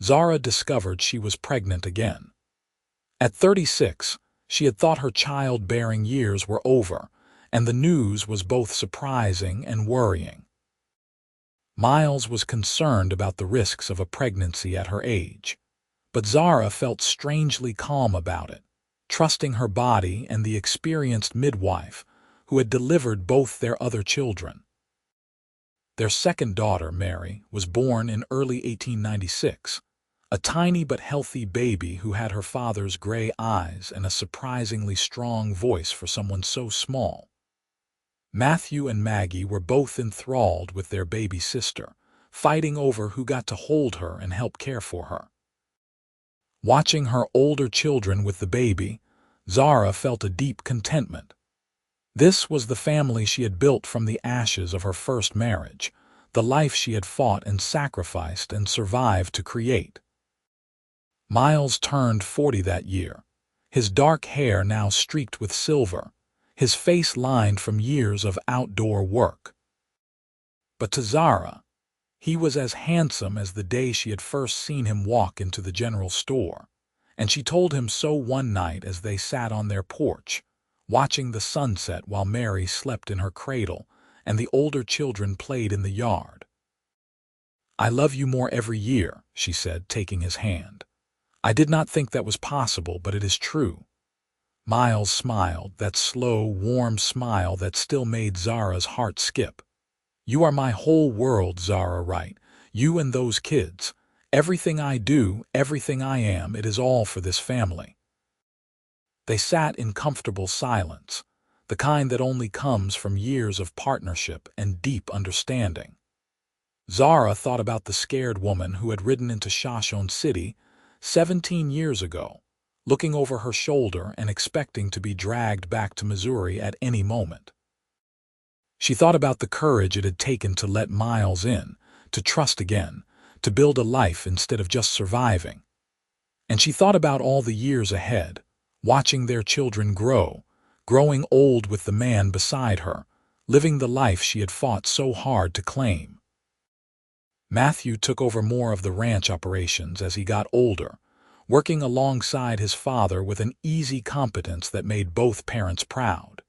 Zara discovered she was pregnant again. At 36, she had thought her childbearing years were over, and the news was both surprising and worrying. Miles was concerned about the risks of a pregnancy at her age, but Zara felt strangely calm about it, trusting her body and the experienced midwife who had delivered both their other children. Their second daughter, Mary, was born in early 1896, a tiny but healthy baby who had her father's gray eyes and a surprisingly strong voice for someone so small. Matthew and Maggie were both enthralled with their baby sister, fighting over who got to hold her and help care for her. Watching her older children with the baby, Zara felt a deep contentment. This was the family she had built from the ashes of her first marriage, the life she had fought and sacrificed and survived to create. Miles turned 40 that year, his dark hair now streaked with silver, his face lined from years of outdoor work. But to Zara, he was as handsome as the day she had first seen him walk into the general store, and she told him so one night as they sat on their porch, watching the sunset while Mary slept in her cradle and the older children played in the yard. "I love you more every year," she said, taking his hand. "I did not think that was possible, but it is true." Miles smiled, that slow, warm smile that still made Zara's heart skip. "You are my whole world, Zara Wright. You and those kids. Everything I do, everything I am, it is all for this family." They sat in comfortable silence, the kind that only comes from years of partnership and deep understanding. Zara thought about the scared woman who had ridden into Shoshone City 17 years ago, looking over her shoulder and expecting to be dragged back to Missouri at any moment. She thought about the courage it had taken to let Miles in, to trust again, to build a life instead of just surviving. And she thought about all the years ahead, watching their children grow, growing old with the man beside her, living the life she had fought so hard to claim. Matthew took over more of the ranch operations as he got older, working alongside his father with an easy competence that made both parents proud.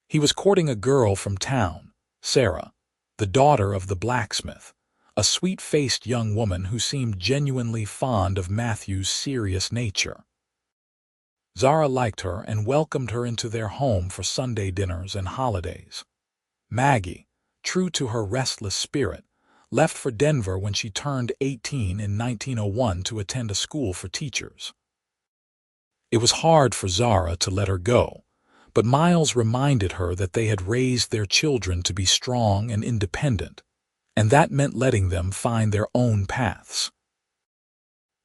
He was courting a girl from town, Sarah, the daughter of the blacksmith, a sweet-faced young woman who seemed genuinely fond of Matthew's serious nature. Zara liked her and welcomed her into their home for Sunday dinners and holidays. Maggie, true to her restless spirit, left for Denver when she turned 18 in 1901 to attend a school for teachers. It was hard for Zara to let her go, but Miles reminded her that they had raised their children to be strong and independent, and that meant letting them find their own paths.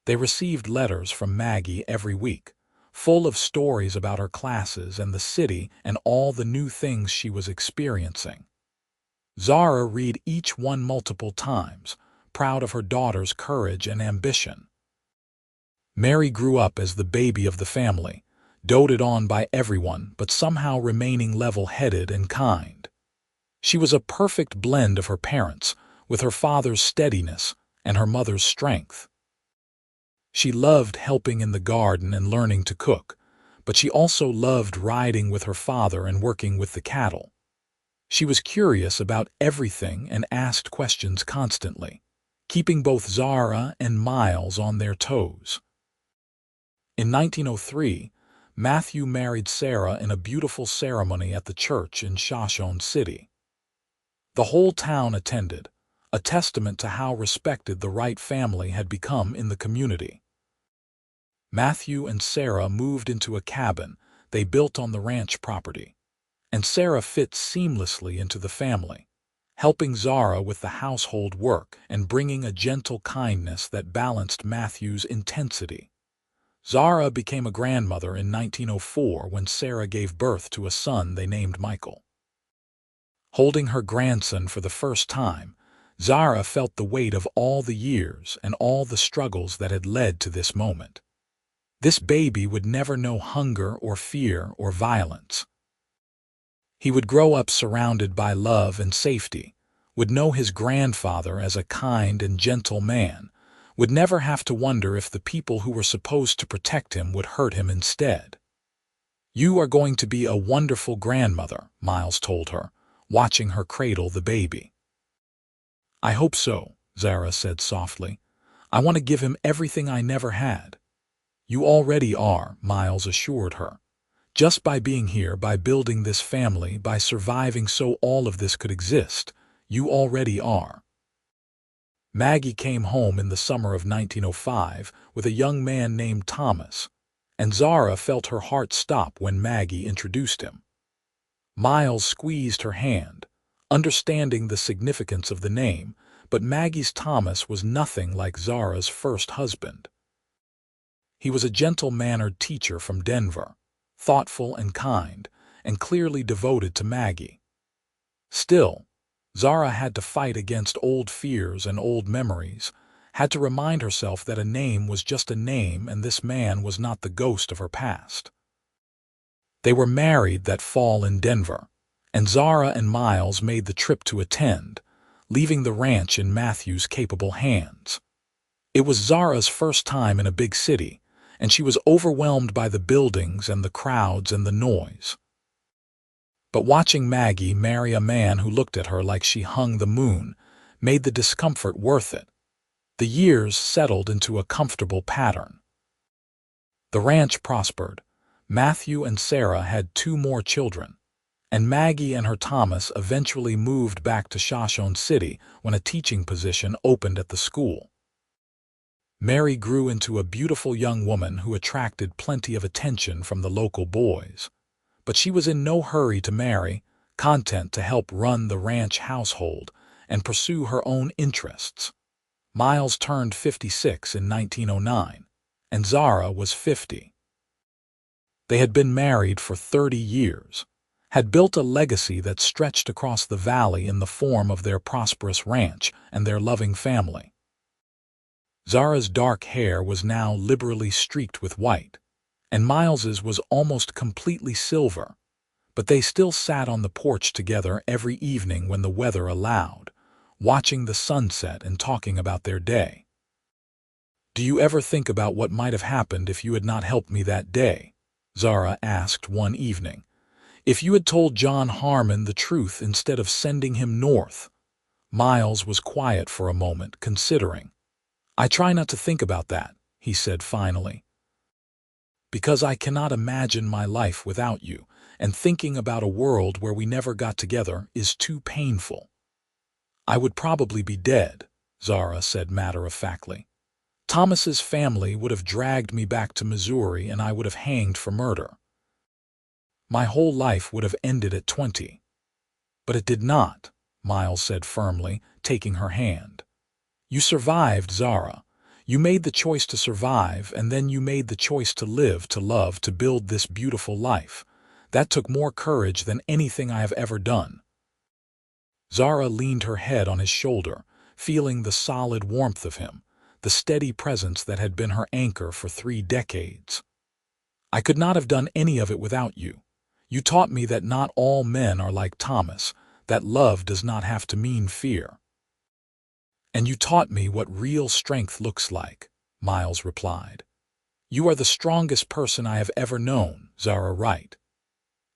They received letters from Maggie every week, full of stories about her classes and the city and all the new things she was experiencing. Zara read each one multiple times, proud of her daughter's courage and ambition. Mary grew up as the baby of the family, doted on by everyone but somehow remaining level-headed and kind. She was a perfect blend of her parents, with her father's steadiness and her mother's strength. She loved helping in the garden and learning to cook, but she also loved riding with her father and working with the cattle. She was curious about everything and asked questions constantly, keeping both Zara and Miles on their toes. In 1903, Matthew married Sarah in a beautiful ceremony at the church in Shoshone City. The whole town attended, a testament to how respected the Wright family had become in the community. Matthew and Sarah moved into a cabin they built on the ranch property, and Sarah fit seamlessly into the family, helping Zara with the household work and bringing a gentle kindness that balanced Matthew's intensity. Zara became a grandmother in 1904 when Sarah gave birth to a son they named Michael. Holding her grandson for the first time, Zara felt the weight of all the years and all the struggles that had led to this moment. This baby would never know hunger or fear or violence. He would grow up surrounded by love and safety, would know his grandfather as a kind and gentle man, would never have to wonder if the people who were supposed to protect him would hurt him instead. "You are going to be a wonderful grandmother," Miles told her, watching her cradle the baby. "I hope so," Zara said softly. "I want to give him everything I never had." "You already are," Miles assured her. "Just by being here, by building this family, by surviving so all of this could exist, you already are." Maggie came home in the summer of 1905 with a young man named Thomas, and Zara felt her heart stop when Maggie introduced him. Miles squeezed her hand, understanding the significance of the name, but Maggie's Thomas was nothing like Zara's first husband. He was a gentle-mannered teacher from Denver, thoughtful and kind, and clearly devoted to Maggie. Still, Zara had to fight against old fears and old memories, had to remind herself that a name was just a name and this man was not the ghost of her past. They were married that fall in Denver, and Zara and Miles made the trip to attend, leaving the ranch in Matthew's capable hands. It was Zara's first time in a big city, and she was overwhelmed by the buildings and the crowds and the noise. But watching Maggie marry a man who looked at her like she hung the moon made the discomfort worth it. The years settled into a comfortable pattern. The ranch prospered. Matthew and Sarah had 2 more children, and Maggie and her Thomas eventually moved back to Shoshone City when a teaching position opened at the school. Mary grew into a beautiful young woman who attracted plenty of attention from the local boys. But she was in no hurry to marry, content to help run the ranch household and pursue her own interests. Miles turned 56 in 1909, and Zara was 50. They had been married for 30 years, had built a legacy that stretched across the valley in the form of their prosperous ranch and their loving family. Zara's dark hair was now liberally streaked with white, and Miles's was almost completely silver, but they still sat on the porch together every evening when the weather allowed, watching the sunset and talking about their day. "Do you ever think about what might have happened if you had not helped me that day?" Zara asked one evening. "If you had told John Harmon the truth instead of sending him north?" Miles was quiet for a moment, considering. "I try not to think about that," he said finally. "Because I cannot imagine my life without you, and thinking about a world where we never got together is too painful." "I would probably be dead," Zara said matter-of-factly. "Thomas's family would have dragged me back to Missouri and I would have hanged for murder. My whole life would have ended at 20. But it did not," Miles said firmly, taking her hand. "You survived, Zara. You made the choice to survive, and then you made the choice to live, to love, to build this beautiful life. That took more courage than anything I have ever done." Zara leaned her head on his shoulder, feeling the solid warmth of him, the steady presence that had been her anchor for 3 decades. "I could not have done any of it without you. You taught me that not all men are like Thomas, that love does not have to mean fear." "And you taught me what real strength looks like," Miles replied. "You are the strongest person I have ever known, Zara Wright."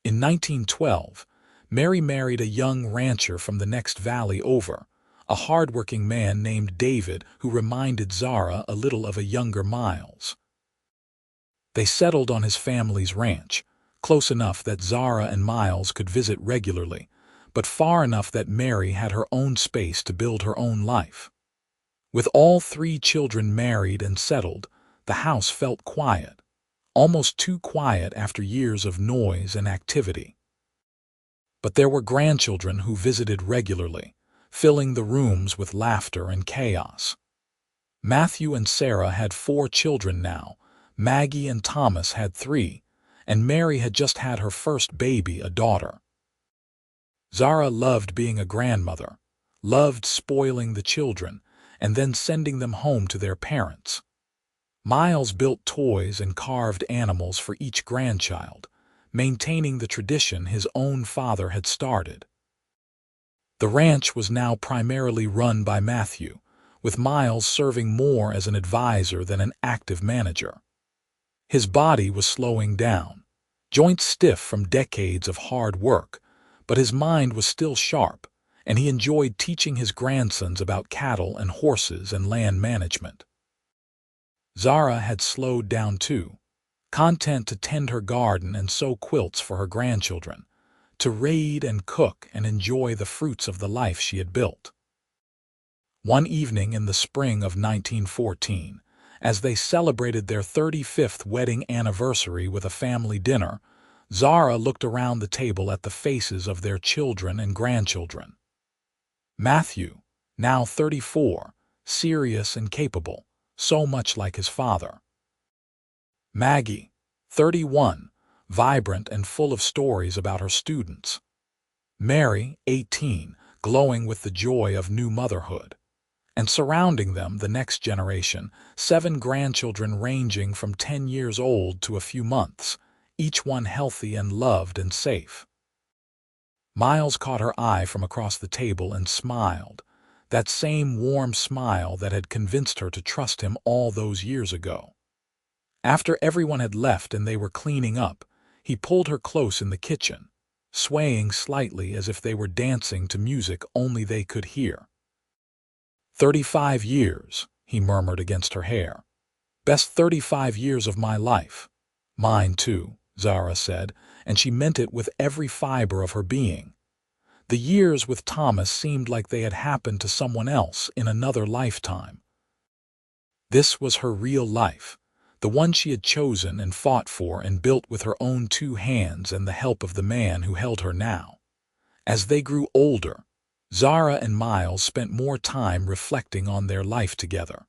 In 1912, Mary married a young rancher from the next valley over, a hard-working man named David who reminded Zara a little of a younger Miles. They settled on his family's ranch, close enough that Zara and Miles could visit regularly, but far enough that Mary had her own space to build her own life. With all 3 children married and settled, the house felt quiet, almost too quiet after years of noise and activity. But there were grandchildren who visited regularly, filling the rooms with laughter and chaos. Matthew and Sarah had 4 children now, Maggie and Thomas had 3, and Mary had just had her first baby, a daughter. Zara loved being a grandmother, loved spoiling the children, and then sending them home to their parents. Miles built toys and carved animals for each grandchild, maintaining the tradition his own father had started. The ranch was now primarily run by Matthew, with Miles serving more as an advisor than an active manager. His body was slowing down, joints stiff from decades of hard work, but his mind was still sharp, and he enjoyed teaching his grandsons about cattle and horses and land management. Zara had slowed down too, content to tend her garden and sew quilts for her grandchildren, to read and cook and enjoy the fruits of the life she had built. One evening in the spring of 1914, as they celebrated their 35th wedding anniversary with a family dinner, Zara looked around the table at the faces of their children and grandchildren. Matthew, now 34, serious and capable, so much like his father. Maggie, 31, vibrant and full of stories about her students. Mary, 18, glowing with the joy of new motherhood. And surrounding them, the next generation, 7 grandchildren ranging from 10 years old to a few months, each one healthy and loved and safe. Miles caught her eye from across the table and smiled, that same warm smile that had convinced her to trust him all those years ago. After everyone had left and they were cleaning up, he pulled her close in the kitchen, swaying slightly as if they were dancing to music only they could hear. 35 years, he murmured against her hair. Best 35 years of my life. Mine too, Zara said, and she meant it with every fiber of her being. The years with Thomas seemed like they had happened to someone else in another lifetime. This was her real life, the one she had chosen and fought for and built with her own 2 hands and the help of the man who held her now. As they grew older, Zara and Miles spent more time reflecting on their life together.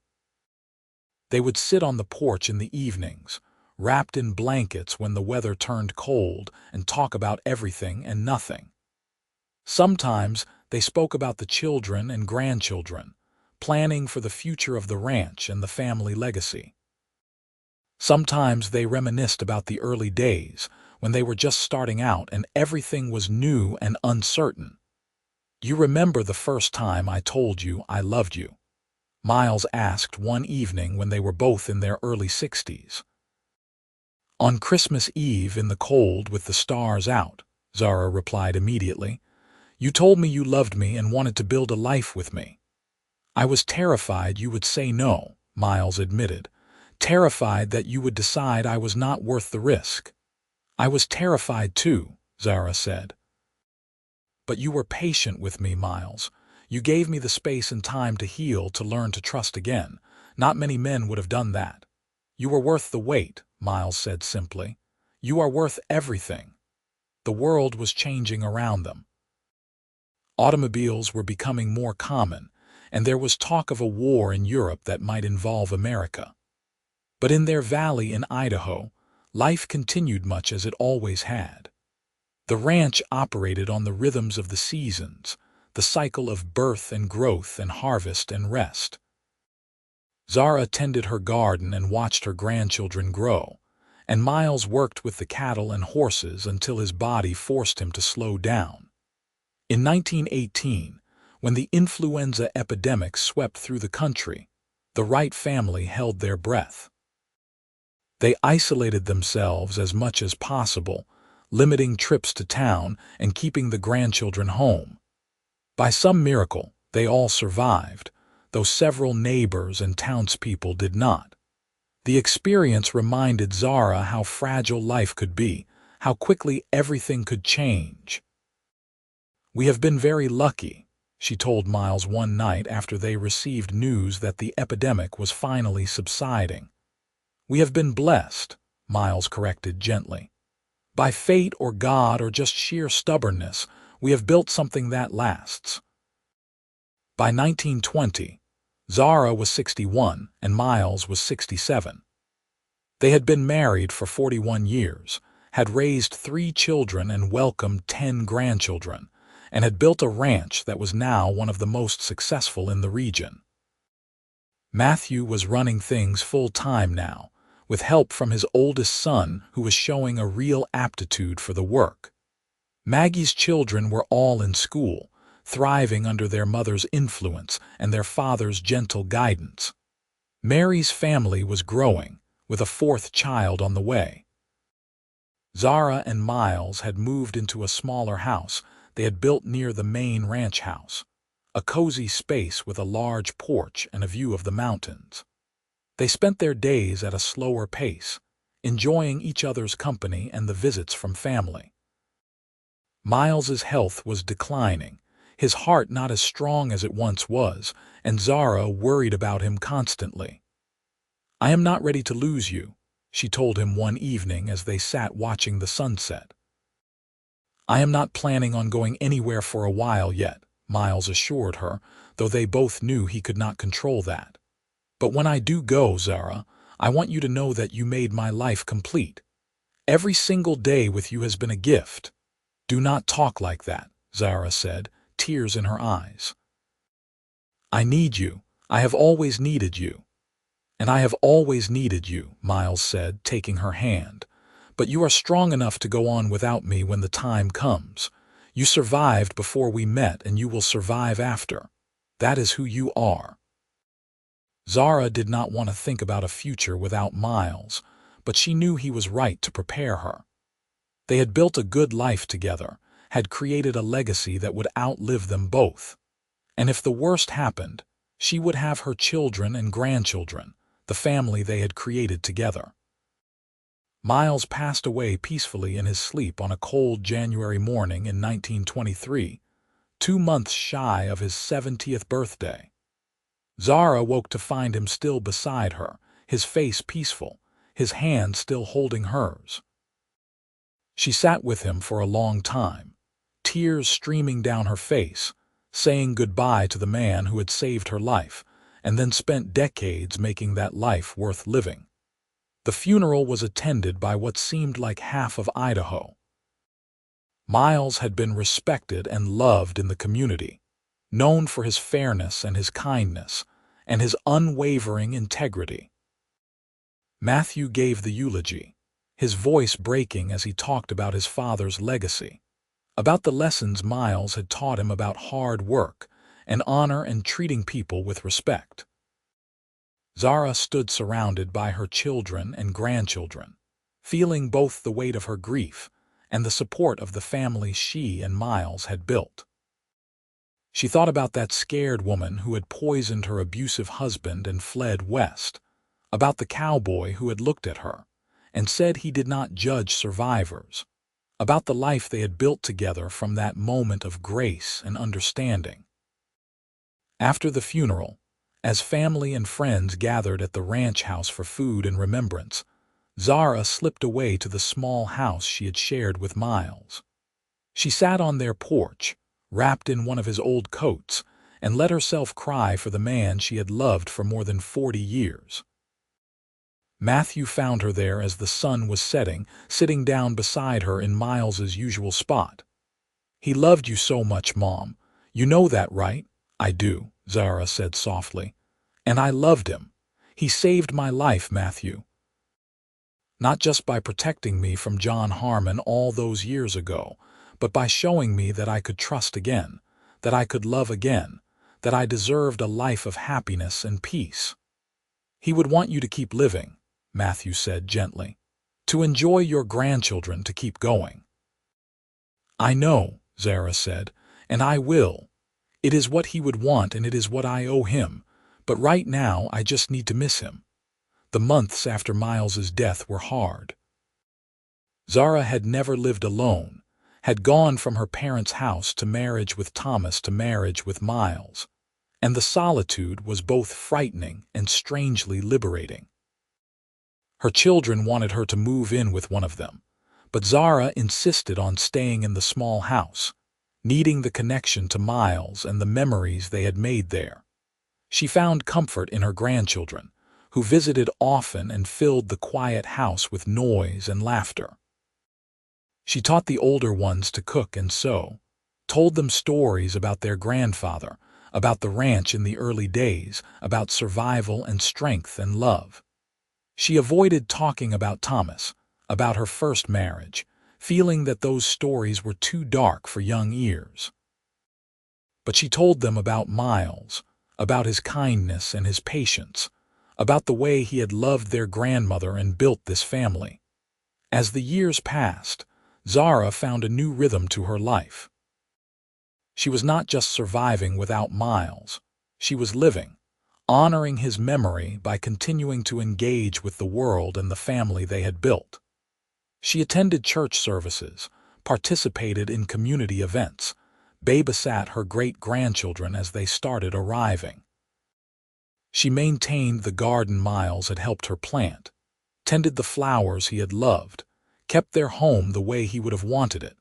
They would sit on the porch in the evenings, wrapped in blankets when the weather turned cold, and talk about everything and nothing. Sometimes they spoke about the children and grandchildren, planning for the future of the ranch and the family legacy. Sometimes they reminisced about the early days when they were just starting out and everything was new and uncertain. "You remember the first time I told you I loved you?" Miles asked one evening when they were both in their early 60s. "On Christmas Eve in the cold with the stars out," Zara replied immediately. "You told me you loved me and wanted to build a life with me." "I was terrified you would say no," Miles admitted. "Terrified that you would decide I was not worth the risk." "I was terrified too," Zara said. "But you were patient with me, Miles. You gave me the space and time to heal, to learn to trust again. Not many men would have done that." "You were worth the wait," Miles said simply. "You are worth everything." The world was changing around them. Automobiles were becoming more common, and there was talk of a war in Europe that might involve America. But in their valley in Idaho, life continued much as it always had. The ranch operated on the rhythms of the seasons, the cycle of birth and growth and harvest and rest. Zara tended her garden and watched her grandchildren grow, and Miles worked with the cattle and horses until his body forced him to slow down. In 1918, when the influenza epidemic swept through the country, the Wright family held their breath. They isolated themselves as much as possible, limiting trips to town and keeping the grandchildren home. By some miracle, they all survived, though several neighbors and townspeople did not. The experience reminded Zara how fragile life could be, how quickly everything could change. "We have been very lucky," she told Miles one night after they received news that the epidemic was finally subsiding. "We have been blessed," Miles corrected gently. "By fate or God or just sheer stubbornness, we have built something that lasts." By 1920, Zara was 61 and Miles was 67. They had been married for 41 years, had raised 3 children and welcomed 10 grandchildren, and had built a ranch that was now one of the most successful in the region. Matthew was running things full-time now, with help from his oldest son who was showing a real aptitude for the work. Maggie's children were all in school, thriving under their mother's influence and their father's gentle guidance. Mary's family was growing, with a 4th child on the way. Zara and Miles had moved into a smaller house they had built near the main ranch house, a cozy space with a large porch and a view of the mountains. They spent their days at a slower pace, enjoying each other's company and the visits from family. Miles's health was declining, his heart not as strong as it once was, and Zara worried about him constantly. "I am not ready to lose you," she told him one evening as they sat watching the sunset. "I am not planning on going anywhere for a while yet," Miles assured her, though they both knew he could not control that. "But when I do go, Zara, I want you to know that you made my life complete. Every single day with you has been a gift." "Do not talk like that," Zara said, tears in her eyes. "I need you. I have always needed you." "And I have always needed you," Miles said, taking her hand. "But you are strong enough to go on without me when the time comes. You survived before we met, and you will survive after. That is who you are." Zara did not want to think about a future without Miles, but she knew he was right to prepare her. They had built a good life together, had created a legacy that would outlive them both. And if the worst happened, she would have her children and grandchildren, the family they had created together. Miles passed away peacefully in his sleep on a cold January morning in 1923, 2 months shy of his 70th birthday. Zara woke to find him still beside her, his face peaceful, his hand still holding hers. She sat with him for a long time, tears streaming down her face, saying goodbye to the man who had saved her life, and then spent decades making that life worth living. The funeral was attended by what seemed like half of Idaho. Miles had been respected and loved in the community, known for his fairness and his kindness, and his unwavering integrity. Matthew gave the eulogy, his voice breaking as he talked about his father's legacy, about the lessons Miles had taught him about hard work and honor and treating people with respect. Zara stood surrounded by her children and grandchildren, feeling both the weight of her grief and the support of the family she and Miles had built. She thought about that scared woman who had poisoned her abusive husband and fled west, about the cowboy who had looked at her and said he did not judge survivors, about the life they had built together from that moment of grace and understanding. After the funeral, as family and friends gathered at the ranch house for food and remembrance, Zara slipped away to the small house she had shared with Miles. She sat on their porch, wrapped in one of his old coats, and let herself cry for the man she had loved for more than 40 years. Matthew found her there as the sun was setting, sitting down beside her in Miles's usual spot. "He loved you so much, Mom. You know that, right?" "I do," Zara said softly. "And I loved him. He saved my life, Matthew. Not just by protecting me from John Harmon all those years ago, but by showing me that I could trust again, that I could love again, that I deserved a life of happiness and peace." "He would want you to keep living," Matthew said gently, "to enjoy your grandchildren, to keep going." "I know," Zara said, "and I will. It is what he would want and it is what I owe him, but right now I just need to miss him." The months after Miles's death were hard. Zara had never lived alone, had gone from her parents' house to marriage with Thomas to marriage with Miles, and the solitude was both frightening and strangely liberating. Her children wanted her to move in with one of them, but Zara insisted on staying in the small house, needing the connection to Miles and the memories they had made there. She found comfort in her grandchildren, who visited often and filled the quiet house with noise and laughter. She taught the older ones to cook and sew, told them stories about their grandfather, about the ranch in the early days, about survival and strength and love. She avoided talking about Thomas, about her first marriage, feeling that those stories were too dark for young ears. But she told them about Miles, about his kindness and his patience, about the way he had loved their grandmother and built this family. As the years passed, Zara found a new rhythm to her life. She was not just surviving without Miles, she was living, honoring his memory by continuing to engage with the world and the family they had built. She attended church services, participated in community events, babysat her great-grandchildren as they started arriving. She maintained the garden Miles had helped her plant, tended the flowers he had loved, kept their home the way he would have wanted it.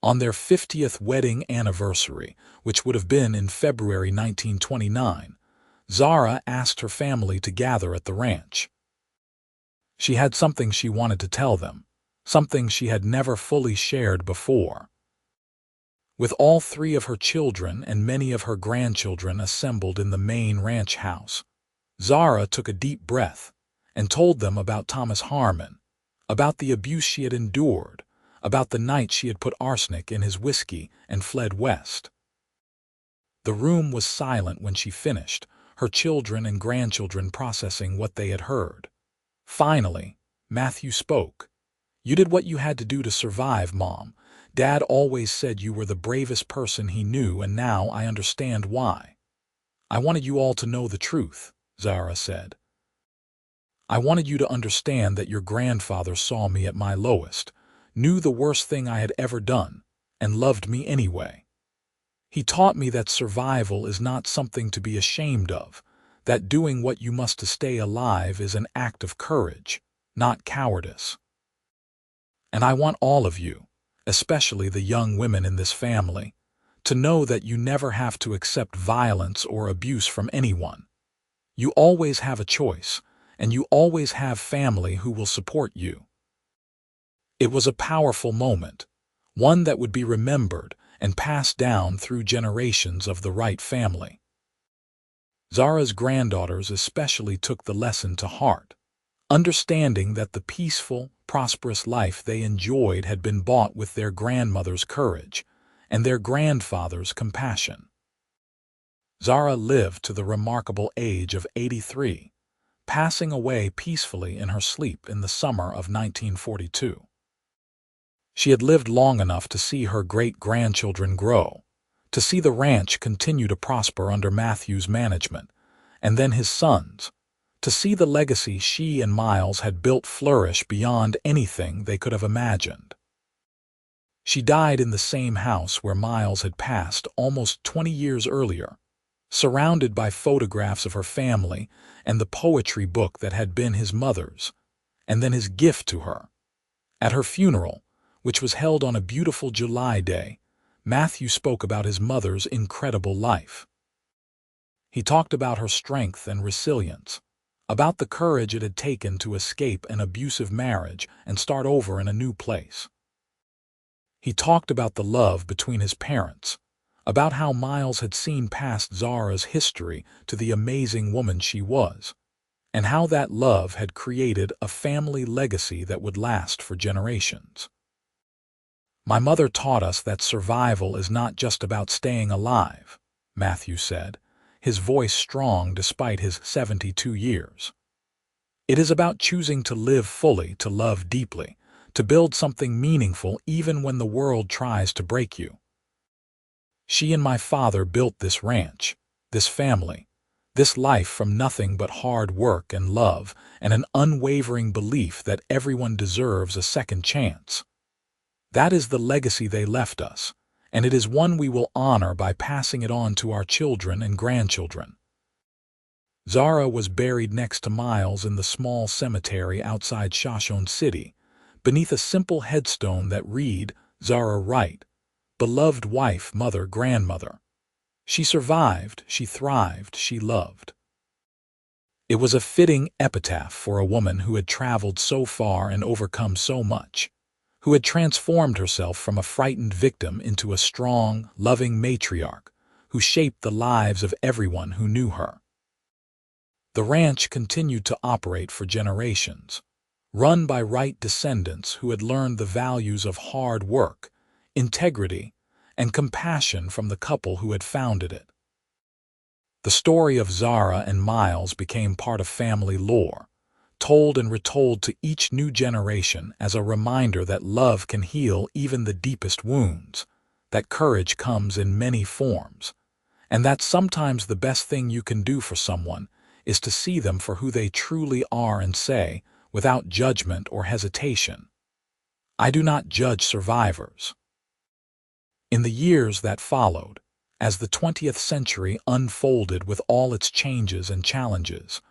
On their 50th wedding anniversary, which would have been in February 1929, Zara asked her family to gather at the ranch. She had something she wanted to tell them, something she had never fully shared before. With all 3 of her children and many of her grandchildren assembled in the main ranch house, Zara took a deep breath and told them about Thomas Harmon, about the abuse she had endured, about the night she had put arsenic in his whiskey and fled west. The room was silent when she finished, her children and grandchildren processing what they had heard. Finally, Matthew spoke. "You did what you had to do to survive, Mom. Dad always said you were the bravest person he knew, and now I understand why. I wanted you all to know the truth," Zara said. "I wanted you to understand that your grandfather saw me at my lowest, knew the worst thing I had ever done, and loved me anyway. He taught me that survival is not something to be ashamed of, that doing what you must to stay alive is an act of courage, not cowardice. And I want all of you, especially the young women in this family, to know that you never have to accept violence or abuse from anyone. You always have a choice, and you always have family who will support you." It was a powerful moment, one that would be remembered and passed down through generations of the Wright family. Zara's granddaughters especially took the lesson to heart, understanding that the peaceful, prosperous life they enjoyed had been bought with their grandmother's courage and their grandfather's compassion. Zara lived to the remarkable age of 83, passing away peacefully in her sleep in the summer of 1942. She had lived long enough to see her great-grandchildren grow, to see the ranch continue to prosper under Matthew's management, and then his sons, to see the legacy she and Miles had built flourish beyond anything they could have imagined. She died in the same house where Miles had passed almost 20 years earlier, surrounded by photographs of her family and the poetry book that had been his mother's, and then his gift to her. At her funeral, which was held on a beautiful July day, Matthew spoke about his mother's incredible life. He talked about her strength and resilience, about the courage it had taken to escape an abusive marriage and start over in a new place. He talked about the love between his parents, about how Miles had seen past Zara's history to the amazing woman she was, and how that love had created a family legacy that would last for generations. "My mother taught us that survival is not just about staying alive," Matthew said, his voice strong despite his 72 years. "It is about choosing to live fully, to love deeply, to build something meaningful even when the world tries to break you. She and my father built this ranch, this family, this life from nothing but hard work and love and an unwavering belief that everyone deserves a second chance. That is the legacy they left us, and it is one we will honor by passing it on to our children and grandchildren." Zara was buried next to Miles in the small cemetery outside Shoshone City, beneath a simple headstone that read, "Zara Wright, beloved wife, mother, grandmother. She survived, she thrived, she loved." It was a fitting epitaph for a woman who had traveled so far and overcome so much, who had transformed herself from a frightened victim into a strong, loving matriarch who shaped the lives of everyone who knew her. The ranch continued to operate for generations, run by Wright descendants who had learned the values of hard work, integrity, and compassion from the couple who had founded it. The story of Zara and Miles became part of family lore, told and retold to each new generation as a reminder that love can heal even the deepest wounds, that courage comes in many forms, and that sometimes the best thing you can do for someone is to see them for who they truly are and say, without judgment or hesitation, "I do not judge survivors." In the years that followed, as the 20th century unfolded with all its changes and challenges,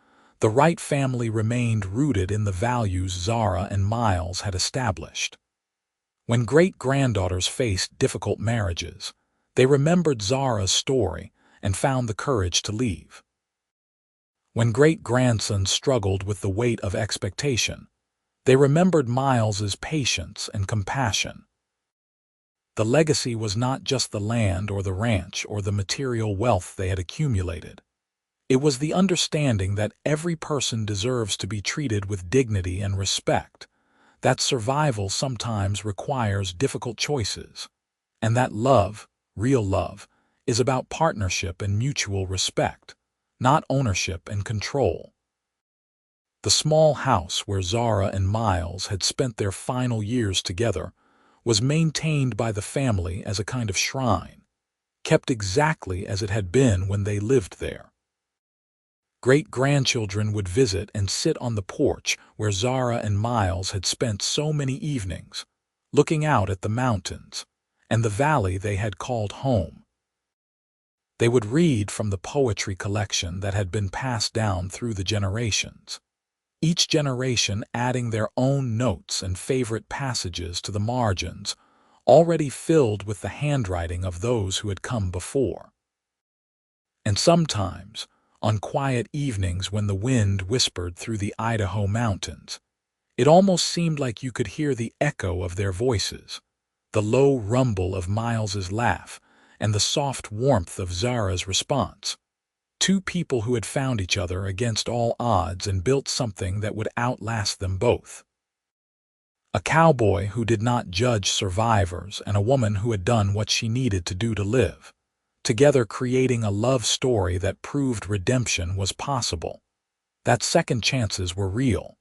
the Wright family remained rooted in the values Zara and Miles had established. When great-granddaughters faced difficult marriages, they remembered Zara's story and found the courage to leave. When great-grandsons struggled with the weight of expectation, they remembered Miles's patience and compassion. The legacy was not just the land or the ranch or the material wealth they had accumulated. It was the understanding that every person deserves to be treated with dignity and respect, that survival sometimes requires difficult choices, and that love, real love, is about partnership and mutual respect, not ownership and control. The small house where Zara and Miles had spent their final years together was maintained by the family as a kind of shrine, kept exactly as it had been when they lived there. Great-grandchildren would visit and sit on the porch where Zara and Miles had spent so many evenings, looking out at the mountains and the valley they had called home. They would read from the poetry collection that had been passed down through the generations, each generation adding their own notes and favorite passages to the margins, already filled with the handwriting of those who had come before. And sometimes, on quiet evenings when the wind whispered through the Idaho mountains, it almost seemed like you could hear the echo of their voices, the low rumble of Miles's laugh, and the soft warmth of Zara's response. Two people who had found each other against all odds and built something that would outlast them both. A cowboy who did not judge survivors and a woman who had done what she needed to do to live, together creating a love story that proved redemption was possible, that second chances were real,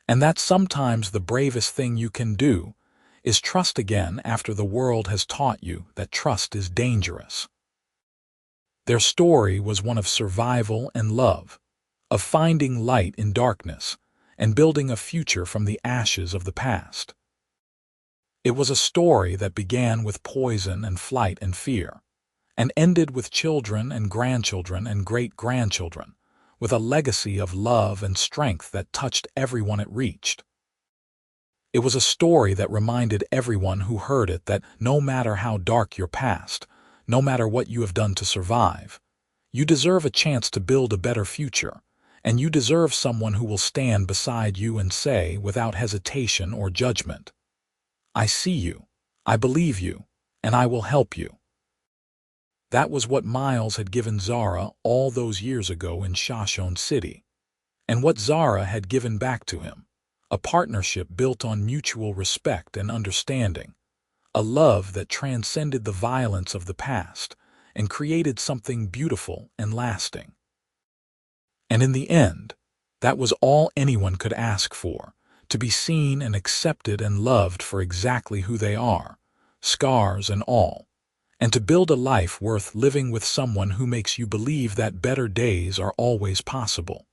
and that sometimes the bravest thing you can do is trust again after the world has taught you that trust is dangerous. Their story was one of survival and love, of finding light in darkness and building a future from the ashes of the past. It was a story that began with poison and flight and fear, and ended with children and grandchildren and great-grandchildren, with a legacy of love and strength that touched everyone it reached. It was a story that reminded everyone who heard it that no matter how dark your past, no matter what you have done to survive, you deserve a chance to build a better future, and you deserve someone who will stand beside you and say, without hesitation or judgment, "I see you, I believe you, and I will help you." That was what Miles had given Zara all those years ago in Shoshone City, and what Zara had given back to him, a partnership built on mutual respect and understanding, a love that transcended the violence of the past and created something beautiful and lasting. And in the end, that was all anyone could ask for, to be seen and accepted and loved for exactly who they are, scars and all, and to build a life worth living with someone who makes you believe that better days are always possible.